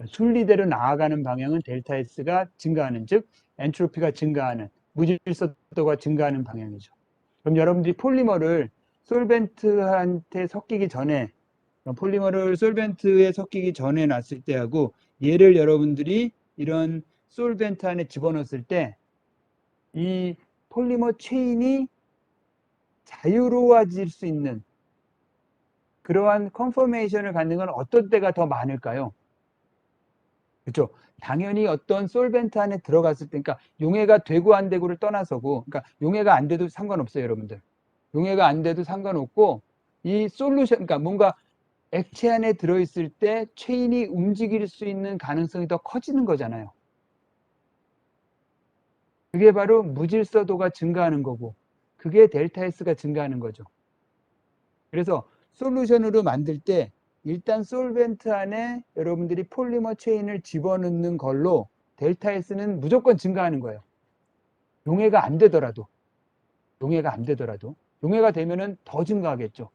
순리대로 나아가는 방향은 델타 S가 증가하는, 즉 엔트로피가 증가하는, 무질서도가 증가하는 방향이죠. 그럼 여러분들이 폴리머를 솔벤트한테 섞이기 전에, 폴리머를 솔벤트에 섞이기 전에 놨을 때하고 얘를 여러분들이 이런 솔벤트 안에 집어넣었을 때 이 폴리머 체인이 자유로워질 수 있는 그러한 컨포메이션을 갖는 건 어떤 때가 더 많을까요? 그렇죠. 당연히 어떤 솔벤트 안에 들어갔을 때, 그러니까 용해가 되고 안 되고를 떠나서고, 그러니까 용해가 안 돼도 상관없어요, 여러분들. 용해가 안 돼도 상관없고, 이 솔루션, 그러니까 뭔가 액체 안에 들어있을 때 체인이 움직일 수 있는 가능성이 더 커지는 거잖아요. 그게 바로 무질서도가 증가하는 거고, 그게 델타 S가 증가하는 거죠. 그래서 솔루션으로 만들 때 일단 솔벤트 안에 여러분들이 폴리머 체인을 집어넣는 걸로 델타 S는 무조건 증가하는 거예요. 용해가 안 되더라도. 용해가 되면은 더 증가하겠죠.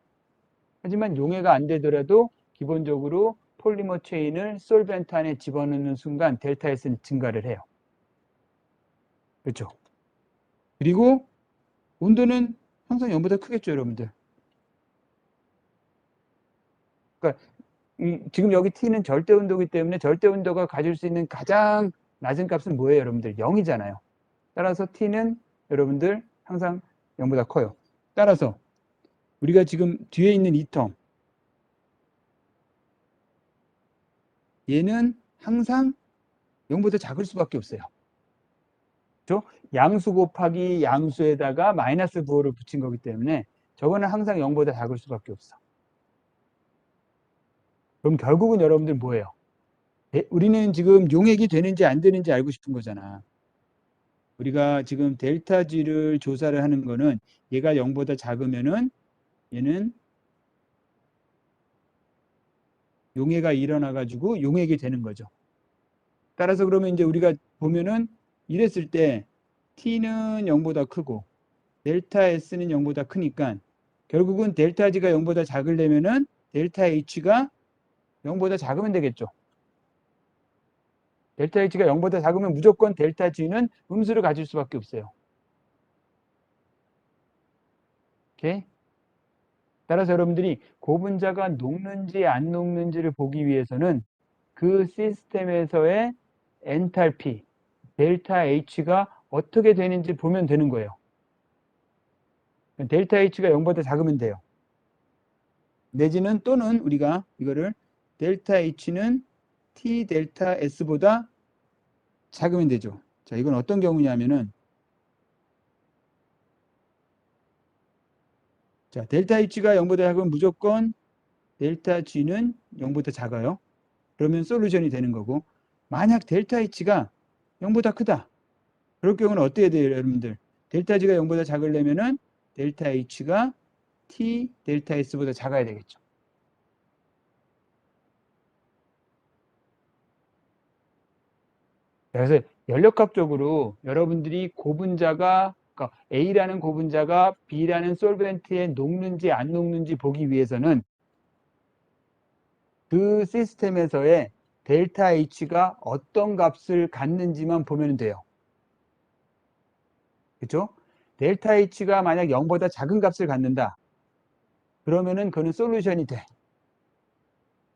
하지만 용해가 안 되더라도 기본적으로 폴리머 체인을 솔벤트 안에 집어넣는 순간 델타 S는 증가를 해요. 그렇죠. 그리고 온도는 항상 0보다 크겠죠, 여러분들. 그러니까 지금 여기 T는 절대 온도이기 때문에 절대 온도가 가질 수 있는 가장 낮은 값은 뭐예요, 여러분들? 0이잖아요. 따라서 T는 여러분들 항상 0보다 커요. 따라서 우리가 지금 뒤에 있는 이 텀, 얘는 항상 0보다 작을 수밖에 없어요. 그렇죠? 양수 곱하기 양수에다가 마이너스 부호를 붙인 거기 때문에 저거는 항상 0보다 작을 수밖에 없어. 그럼 결국은 여러분들 뭐예요? 우리는 지금 용액이 되는지 안 되는지 알고 싶은 거잖아. 우리가 지금 델타 G를 조사를 하는 거는 얘가 0보다 작으면은 얘는 용해가 일어나 가지고 용액이 되는 거죠. 따라서 그러면 이제 우리가 보면은 이랬을 때 T는 0보다 크고 델타 S는 0보다 크니까 결국은 델타 G가 0보다 작으려면은 델타 H가 0보다 작으면 되겠죠. 델타 H가 0보다 작으면 무조건 델타 G는 음수를 가질 수밖에 없어요. 오케이? 따라서 여러분들이 고분자가 녹는지 안 녹는지를 보기 위해서는 그 시스템에서의 엔탈피, 델타 H가 어떻게 되는지 보면 되는 거예요. 델타 H가 0보다 작으면 돼요. 내지는 또는 우리가 이거를 델타 H는 T 델타 S보다 작으면 되죠. 자, 이건 어떤 경우냐면은 자, 델타 H가 0보다 작으면 무조건 델타 G는 0보다 작아요. 그러면 솔루션이 되는 거고 만약 델타 H가 0보다 크다. 그럴 경우는 어떻게 돼요, 여러분들? 델타 G가 0보다 작으려면은 델타 H가 T 델타 S보다 작아야 되겠죠. 그래서 연력학적으로 여러분들이 고분자가 그러니까 A라는 고분자가 B라는 솔벤트에 녹는지 안 녹는지 보기 위해서는 그 시스템에서의 델타 H가 어떤 값을 갖는지만 보면 돼요. 그렇죠? 델타 H가 만약 0보다 작은 값을 갖는다. 그러면은 그는 솔루션이 돼.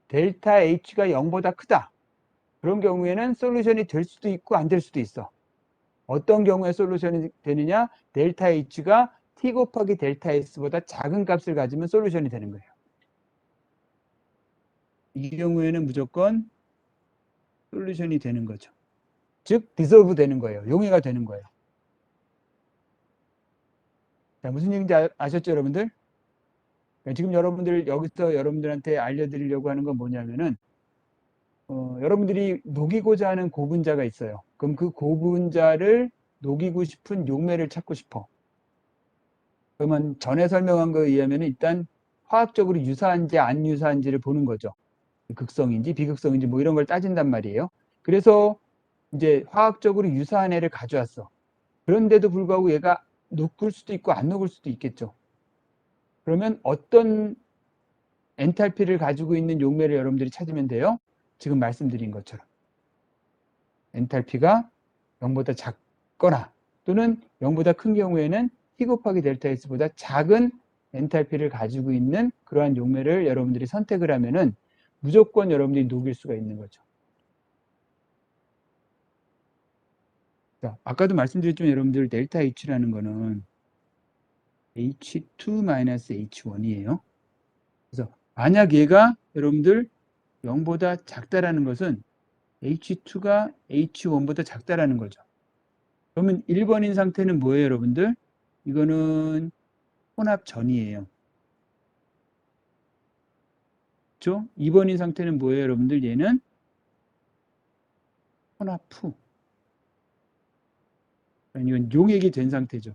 델타 H가 0보다 크다. 그런 경우에는 솔루션이 될 수도 있고 안 될 수도 있어. 어떤 경우에 솔루션이 되느냐? 델타 H가 T 곱하기 델타 S보다 작은 값을 가지면 솔루션이 되는 거예요. 이 경우에는 무조건 솔루션이 되는 거죠. 즉 디solve 되는 거예요. 용해가 되는 거예요. 자, 무슨 얘기인지 아셨죠, 여러분들? 지금 여러분들 여기서 여러분들한테 알려드리려고 하는 건 뭐냐면은 여러분들이 녹이고자 하는 고분자가 있어요. 그럼 그 고분자를 녹이고 싶은 용매를 찾고 싶어. 그러면 전에 설명한 거에 의하면 일단 화학적으로 유사한지 안 유사한지를 보는 거죠. 극성인지 비극성인지 뭐 이런 걸 따진단 말이에요. 그래서 이제 화학적으로 유사한 애를 가져왔어. 그런데도 불구하고 얘가 녹을 수도 있고 안 녹을 수도 있겠죠. 그러면 어떤 엔탈피를 가지고 있는 용매를 여러분들이 찾으면 돼요. 지금 말씀드린 것처럼. 엔탈피가 0보다 작거나 또는 0보다 큰 경우에는 T 곱하기 델타 S보다 작은 엔탈피를 가지고 있는 그러한 용매를 여러분들이 선택을 하면은 무조건 여러분들이 녹일 수가 있는 거죠. 자, 아까도 말씀드렸지만 여러분들 델타 H라는 거는 H2-H1이에요. 그래서 만약 얘가 여러분들 0보다 작다라는 것은 H2가 H1보다 작다라는 거죠. 그러면 1번인 상태는 뭐예요, 여러분들? 이거는 혼합 전이에요. 그렇죠? 2번인 상태는 뭐예요, 여러분들? 얘는 혼합 후. 이건 용액이 된 상태죠.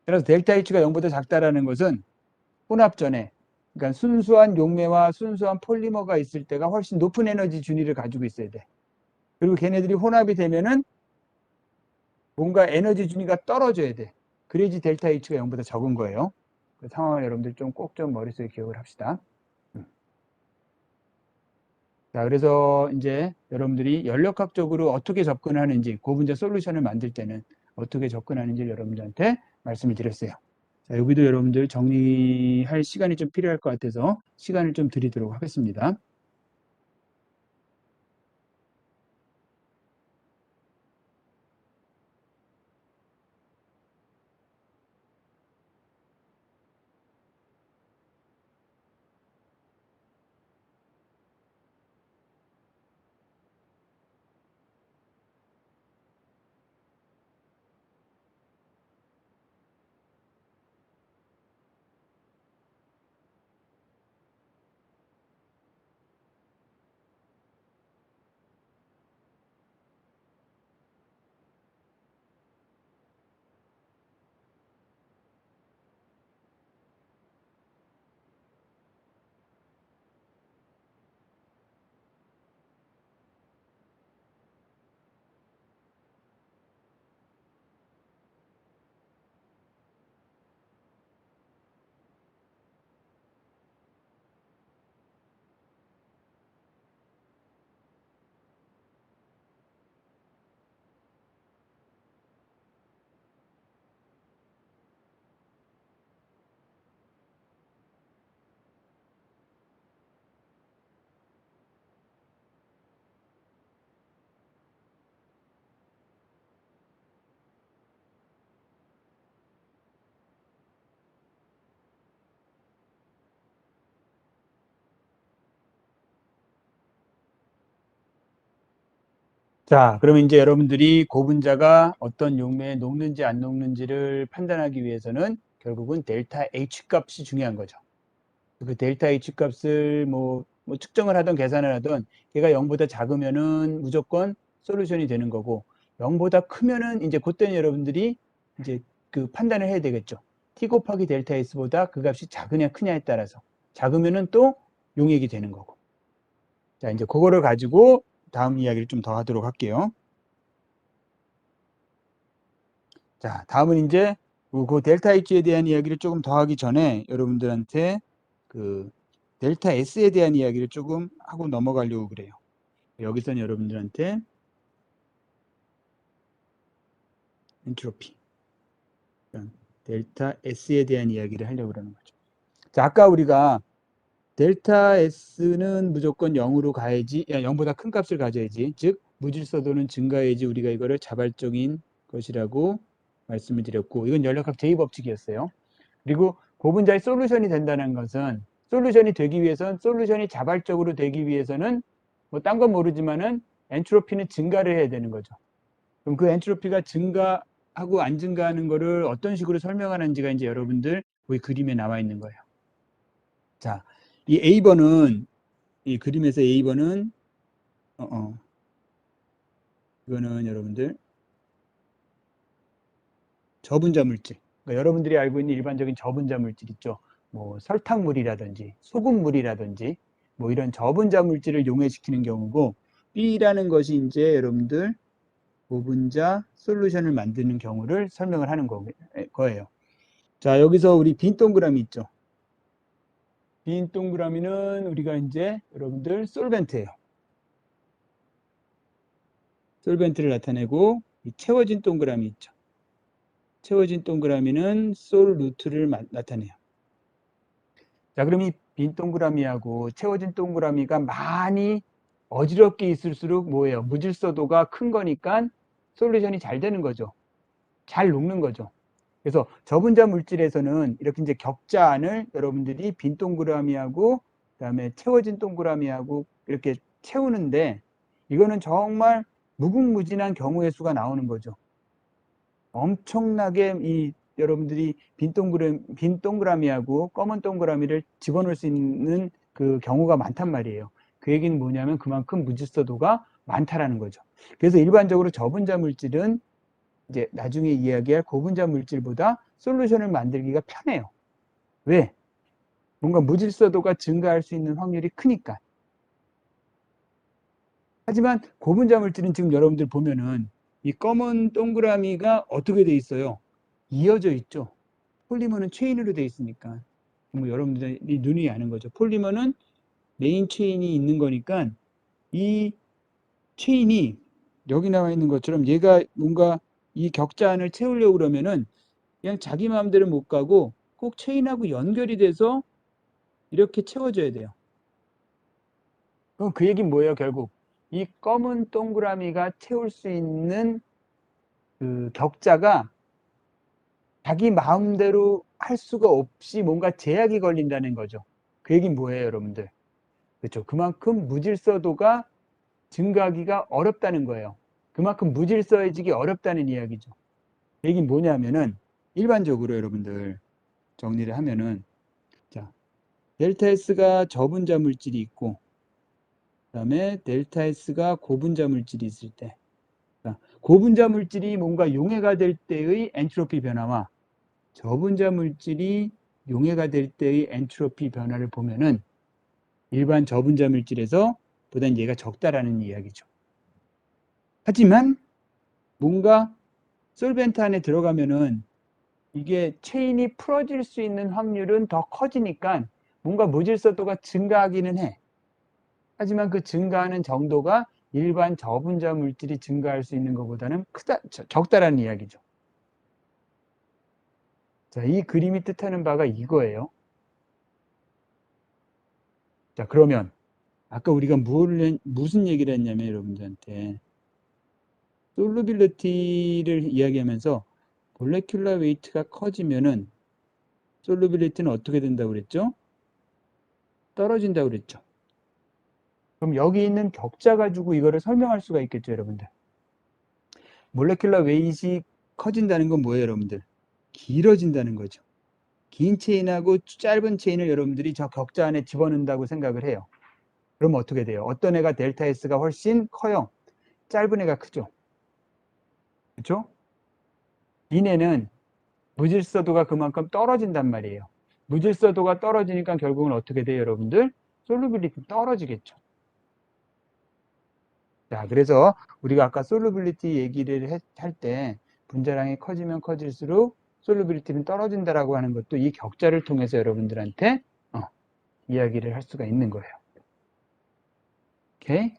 그래서 델타 H가 0보다 작다라는 것은 혼합 전에, 그러니까 순수한 용매와 순수한 폴리머가 있을 때가 훨씬 높은 에너지 준위를 가지고 있어야 돼. 그리고 걔네들이 혼합이 되면은 뭔가 에너지 준위가 떨어져야 돼. 그래야지 델타 H가 0보다 적은 거예요. 그 상황을 여러분들 꼭 좀 머릿속에 기억을 합시다. 자, 그래서 이제 여러분들이 연력학적으로 어떻게 접근하는지, 고분자 솔루션을 만들 때는 어떻게 접근하는지 여러분들한테 말씀을 드렸어요. 자, 여기도 여러분들 정리할 시간이 좀 필요할 것 같아서 시간을 좀 드리도록 하겠습니다. 자, 그러면 이제 여러분들이 고분자가 어떤 용매에 녹는지 안 녹는지를 판단하기 위해서는 결국은 델타 H 값이 중요한 거죠. 그 델타 H 값을 뭐 측정을 하든 계산을 하든 걔가 0보다 작으면은 무조건 솔루션이 되는 거고 0보다 크면은 이제 그때는 여러분들이 이제 그 판단을 해야 되겠죠. T 곱하기 델타 S보다 그 값이 작으냐 크냐에 따라서 작으면은 또 용액이 되는 거고. 자, 이제 그거를 가지고 다음 이야기를 좀 더 하도록 할게요. 자, 다음은 이제 그 델타 H에 대한 이야기를 조금 더 하기 전에 여러분들한테 그 델타 S에 대한 이야기를 조금 하고 넘어가려고 그래요. 여기서는 여러분들한테 엔트로피, 델타 S에 대한 이야기를 하려고 그러는 거죠. 자, 아까 우리가 델타 S는 무조건 0으로 가야지, 0보다 큰 값을 가져야지, 즉 무질서도는 증가해야지 우리가 이거를 자발적인 것이라고 말씀을 드렸고, 이건 연력학 제2법칙이었어요. 그리고 고분자의 솔루션이 된다는 것은 솔루션이 되기 위해서는 솔루션이 자발적으로 되기 위해서는 뭐 딴 건 모르지만은 엔트로피는 증가를 해야 되는 거죠. 그럼 그 엔트로피가 증가하고 안 증가하는 거를 어떤 식으로 설명하는지가 이제 여러분들 이 그림에 나와 있는 거예요. 자, 이 A번은, 이 그림에서 A번은, 이거는 여러분들 저분자 물질. 그러니까 여러분들이 알고 있는 일반적인 저분자 물질 있죠. 뭐 설탕물이라든지 소금물이라든지 뭐 이런 저분자 물질을 용해시키는 경우고, B라는 것이 이제 여러분들 고분자 솔루션을 만드는 경우를 설명을 하는 거예요. 자, 여기서 우리 빈 동그라미 있죠. 빈 동그라미는 우리가 이제 여러분들 솔벤트예요. 솔벤트를 나타내고, 이 채워진 동그라미 있죠. 채워진 동그라미는 솔루트를 나타내요. 자, 그럼 이 빈 동그라미하고 채워진 동그라미가 많이 어지럽게 있을수록 뭐예요? 무질서도가 큰 거니까 솔루션이 잘 되는 거죠. 잘 녹는 거죠. 그래서 저분자 물질에서는 이렇게 이제 격자안을 여러분들이 빈 동그라미하고 그다음에 채워진 동그라미하고 이렇게 채우는데, 이거는 정말 무궁무진한 경우의 수가 나오는 거죠. 엄청나게 이 여러분들이 빈 동그라미하고 검은 동그라미를 집어넣을 수 있는 그 경우가 많단 말이에요. 그 얘기는 뭐냐면 그만큼 무질서도가 많다라는 거죠. 그래서 일반적으로 저분자 물질은 이제 나중에 이야기할 고분자 물질보다 솔루션을 만들기가 편해요. 왜? 뭔가 무질서도가 증가할 수 있는 확률이 크니까. 하지만 고분자 물질은 지금 여러분들 보면은 이 검은 동그라미가 어떻게 돼 있어요? 이어져 있죠. 폴리머는 체인으로 돼 있으니까. 뭐 여러분들이 눈이 아는 거죠. 폴리머는 메인 체인이 있는 거니까 이 체인이 여기 나와 있는 것처럼 얘가 뭔가 이 격자 안을 채우려고 그러면은 그냥 자기 마음대로 못 가고 꼭 체인하고 연결이 돼서 이렇게 채워져야 돼요. 그럼 그 얘기는 뭐예요? 결국 이 검은 동그라미가 채울 수 있는 그 격자가 자기 마음대로 할 수가 없이 뭔가 제약이 걸린다는 거죠. 그 얘기는 뭐예요, 여러분들? 그렇죠. 그만큼 무질서도가 증가하기가 어렵다는 거예요. 그만큼 무질서해지기 어렵다는 이야기죠. 그 얘기는 뭐냐면은 일반적으로 여러분들 정리를 하면은, 자, 델타 S가 저분자 물질이 있고 그다음에 델타 S가 고분자 물질이 있을 때, 고분자 물질이 뭔가 용해가 될 때의 엔트로피 변화와 저분자 물질이 용해가 될 때의 엔트로피 변화를 보면은 일반 저분자 물질에서 보단 얘가 적다라는 이야기죠. 하지만 뭔가 솔벤트 안에 들어가면은 이게 체인이 풀어질 수 있는 확률은 더 커지니까 뭔가 무질서도가 증가하기는 해. 하지만 그 증가하는 정도가 일반 저분자 물질이 증가할 수 있는 것보다는 적다라는 이야기죠. 자, 이 그림이 뜻하는 바가 이거예요. 자, 그러면 아까 우리가 무슨 얘기를 했냐면 여러분들한테 솔루빌리티를 이야기하면서 몰레큘러 웨이트가 커지면은 솔루빌리티는 어떻게 된다고 그랬죠? 떨어진다고 그랬죠. 그럼 여기 있는 격자 가지고 이거를 설명할 수가 있겠죠, 여러분들. 몰레큘러 웨이트가 커진다는 건 뭐예요, 여러분들? 길어진다는 거죠. 긴 체인하고 짧은 체인을 여러분들이 저 격자 안에 집어넣는다고 생각을 해요. 그럼 어떻게 돼요? 어떤 애가 델타 S가 훨씬 커요? 짧은 애가 크죠? 그렇죠? 이내는 무질서도가 그만큼 떨어진단 말이에요. 무질서도가 떨어지니까 결국은 어떻게 돼요, 여러분들? 솔루빌리티 떨어지겠죠. 자, 그래서 우리가 아까 솔루빌리티 얘기를 할 때 분자량이 커지면 커질수록 솔루빌리티는 떨어진다라고 하는 것도 이 격자를 통해서 여러분들한테 이야기를 할 수가 있는 거예요. 오케이?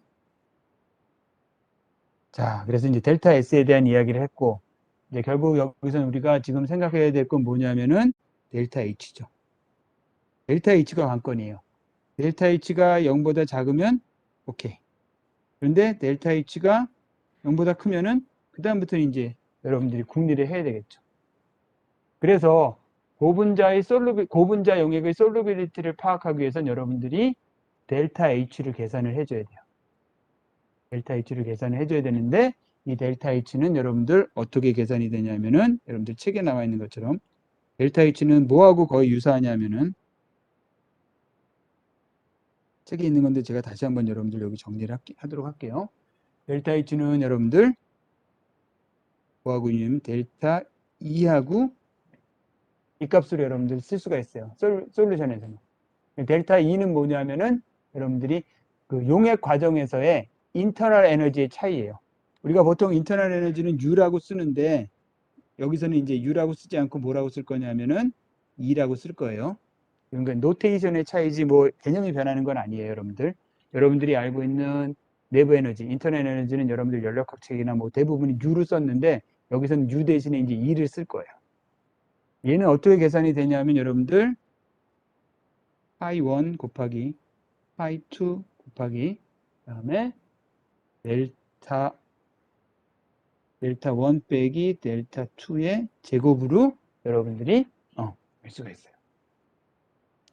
자, 그래서 이제 델타 S에 대한 이야기를 했고, 이제 결국 여기서 우리가 지금 생각해야 될 건 뭐냐면은 델타 H죠. 델타 H가 관건이에요. 델타 H가 0보다 작으면 오케이. 그런데 델타 H가 0보다 크면은 그다음부터는 이제 여러분들이 궁리를 해야 되겠죠. 그래서 고분자 용액의 솔루빌리티를 파악하기 위해서는 여러분들이 델타 H를 계산을 해줘야 돼요. 델타 H를 계산을 해줘야 되는데 이 델타 H는 여러분들 어떻게 계산이 되냐면은 여러분들 책에 나와 있는 것처럼 델타 H는 뭐하고 거의 유사하냐면은 책에 있는 건데 제가 다시 한번 여러분들 여기 정리를 하도록 할게요. 델타 H는 여러분들 뭐하고 있냐면 델타 E하고 이 값으로 여러분들 쓸 수가 있어요. 솔루션에서는. 델타 E는 뭐냐면은 여러분들이 그 용액 과정에서의 인터널 에너지의 차이예요. 우리가 보통 인터널 에너지는 U라고 쓰는데 여기서는 이제 U라고 쓰지 않고 뭐라고 쓸 거냐면은 E라고 쓸 거예요. 그러니까 노테이션의 차이지 뭐 개념이 변하는 건 아니에요, 여러분들. 여러분들이 알고 있는 내부 에너지, 인터널 에너지는 여러분들 연력학 책이나 뭐 대부분이 U로 썼는데 여기서는 U 대신에 이제 E를 쓸 거예요. 얘는 어떻게 계산이 되냐면 여러분들 파이 1 곱하기 파이 2 곱하기 그다음에 델타 1 빼기 델타 2의 제곱으로 여러분들이 알 수가 있어요.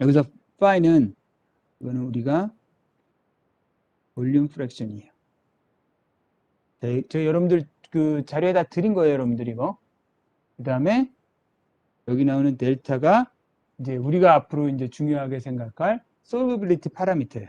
여기서 파이는 이거는 우리가 볼륨 프랙션이에요. 네, 저 여러분들 그 자료에다 드린 거예요, 여러분들 이거. 그다음에 여기 나오는 델타가 이제 우리가 앞으로 이제 중요하게 생각할 솔루빌리티 파라미터예요.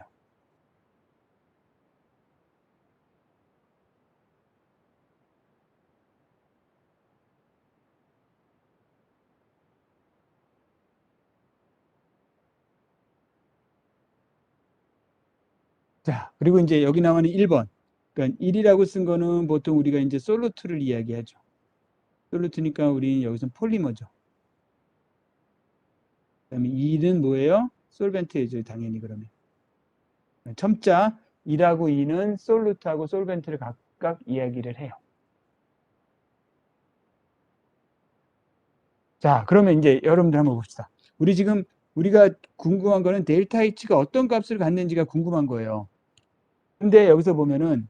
자, 그리고 이제 여기 나오는 1번. 그러니까 1이라고 쓴 거는 보통 우리가 이제 솔루트를 이야기하죠. 솔루트니까 우리 여기서 폴리머죠. 그다음에 2는 뭐예요? 솔벤트죠, 당연히 그러면. 첨자 1하고 2는 솔루트하고 솔벤트를 각각 이야기를 해요. 자, 그러면 이제 여러분들 한번 봅시다. 우리 지금 우리가 궁금한 거는 델타 H가 어떤 값을 갖는지가 궁금한 거예요. 근데 여기서 보면은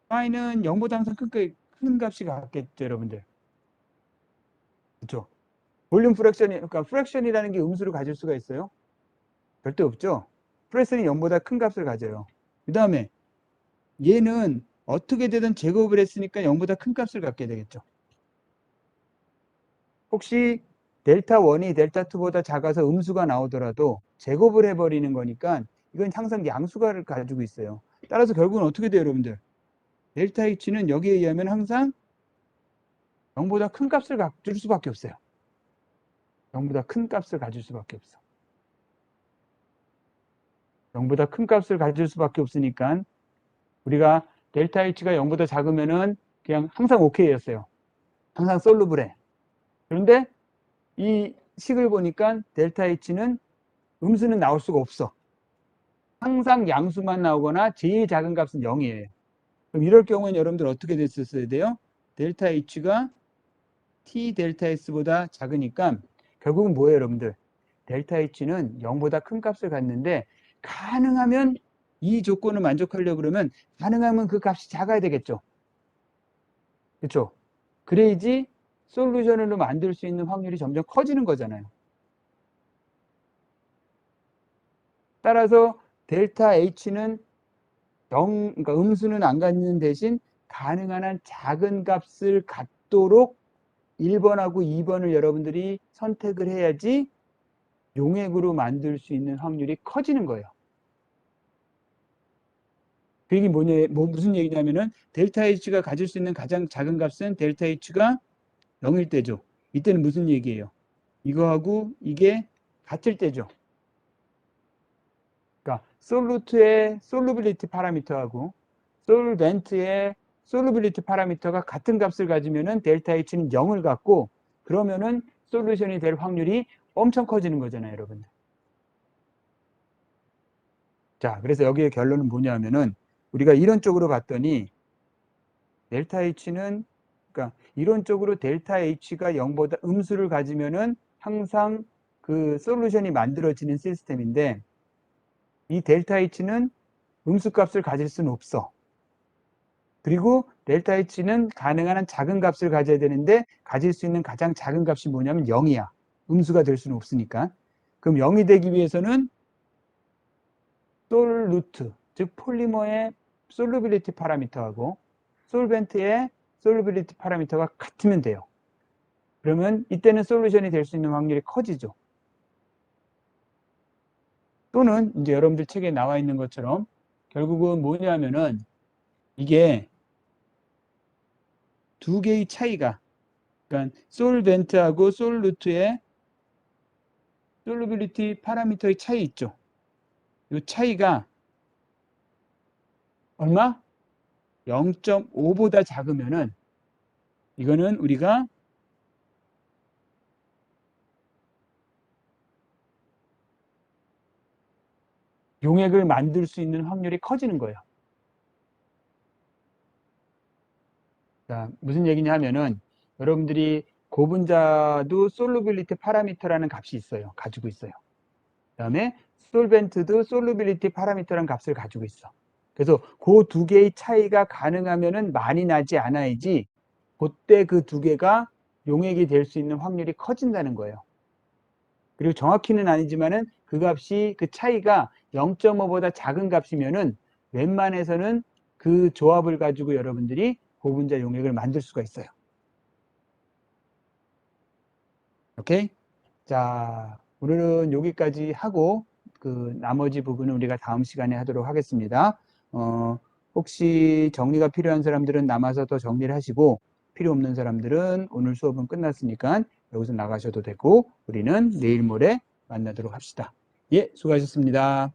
파이는 0보다 항상 큰 값이 같겠죠, 여러분들. 그렇죠? 볼륨 프랙션이, 그러니까 프랙션이라는 게 음수를 가질 수가 있어요? 절대 없죠? 프랙션이 0보다 큰 값을 가져요. 그 다음에 얘는 어떻게 되든 제곱을 했으니까 0보다 큰 값을 갖게 되겠죠. 혹시 델타 1이 델타 2보다 작아서 음수가 나오더라도 제곱을 해버리는 거니까 이건 항상 양수가를 가지고 있어요. 따라서 결국은 어떻게 돼요, 여러분들? 델타 H는 여기에 의하면 항상 0보다 큰 값을 가질 수밖에 없어요. 0보다 큰 값을 가질 수밖에 없어. 0보다 큰 값을 가질 수밖에 없으니까 우리가 델타 H가 0보다 작으면은 그냥 항상 오케이였어요. 항상 솔루블해. 그런데 이 식을 보니까 델타 H는 음수는 나올 수가 없어. 항상 양수만 나오거나 제일 작은 값은 0이에요. 그럼 이럴 경우에는 여러분들 어떻게 됐었어야 돼요? 델타 H가 T 델타 S보다 작으니까 결국은 뭐예요, 여러분들? 델타 H는 0보다 큰 값을 갖는데 가능하면 이 조건을 만족하려고 그러면 가능하면 그 값이 작아야 되겠죠. 그렇죠? 그래야지 솔루션으로 만들 수 있는 확률이 점점 커지는 거잖아요. 따라서 델타 H는 그러니까 음수는 안 갖는 대신 가능한 한 작은 값을 갖도록 1번하고 2번을 여러분들이 선택을 해야지 용액으로 만들 수 있는 확률이 커지는 거예요. 그 얘기 무슨 얘기냐면은 델타 H가 가질 수 있는 가장 작은 값은 델타 H가 0일 때죠. 이때는 무슨 얘기예요? 이거하고 이게 같을 때죠. 그러니까 솔루트의 솔루빌리티 파라미터하고 솔벤트의 솔루빌리티 파라미터가 같은 값을 가지면은 델타 H는 0을 갖고 그러면은 솔루션이 될 확률이 엄청 커지는 거잖아요, 여러분. 자, 그래서 여기에 결론은 뭐냐면은 우리가 이론적으로 봤더니 델타 H는 그러니까 이론적으로 델타 H가 0보다 음수를 가지면은 항상 그 솔루션이 만들어지는 시스템인데 이 델타 H는 음수 값을 가질 수는 없어. 그리고 델타 H는 가능한 한 작은 값을 가져야 되는데 가질 수 있는 가장 작은 값이 뭐냐면 0이야. 음수가 될 수는 없으니까. 그럼 0이 되기 위해서는 솔루트, 즉 폴리머의 솔루빌리티 파라미터하고 솔벤트의 솔루빌리티 파라미터가 같으면 돼요. 그러면 이때는 솔루션이 될 수 있는 확률이 커지죠. 또는 이제 여러분들 책에 나와 있는 것처럼 결국은 뭐냐면은 이게 두 개의 차이가, 그러니까 솔벤트하고 솔루트의 솔루빌리티 파라미터의 차이 있죠. 이 차이가 얼마? 0.5보다 작으면은 이거는 우리가 용액을 만들 수 있는 확률이 커지는 거예요. 자, 무슨 얘기냐 하면은 여러분들이 고분자도 솔루빌리티 파라미터라는 값이 있어요. 가지고 있어요. 그다음에 솔벤트도 솔루빌리티 파라미터라는 값을 가지고 있어. 그래서 그 두 개의 차이가 가능하면은 많이 나지 않아야지 그때 그 두 개가 용액이 될 수 있는 확률이 커진다는 거예요. 그리고 정확히는 아니지만은 그 값이, 그 차이가 0.5보다 작은 값이면은 웬만해서는 그 조합을 가지고 여러분들이 고분자 용액을 만들 수가 있어요. 오케이? 자, 오늘은 여기까지 하고 그 나머지 부분은 우리가 다음 시간에 하도록 하겠습니다. 혹시 정리가 필요한 사람들은 남아서 더 정리를 하시고, 필요 없는 사람들은 오늘 수업은 끝났으니까 여기서 나가셔도 되고, 우리는 내일 모레 만나도록 합시다. 예, 수고하셨습니다.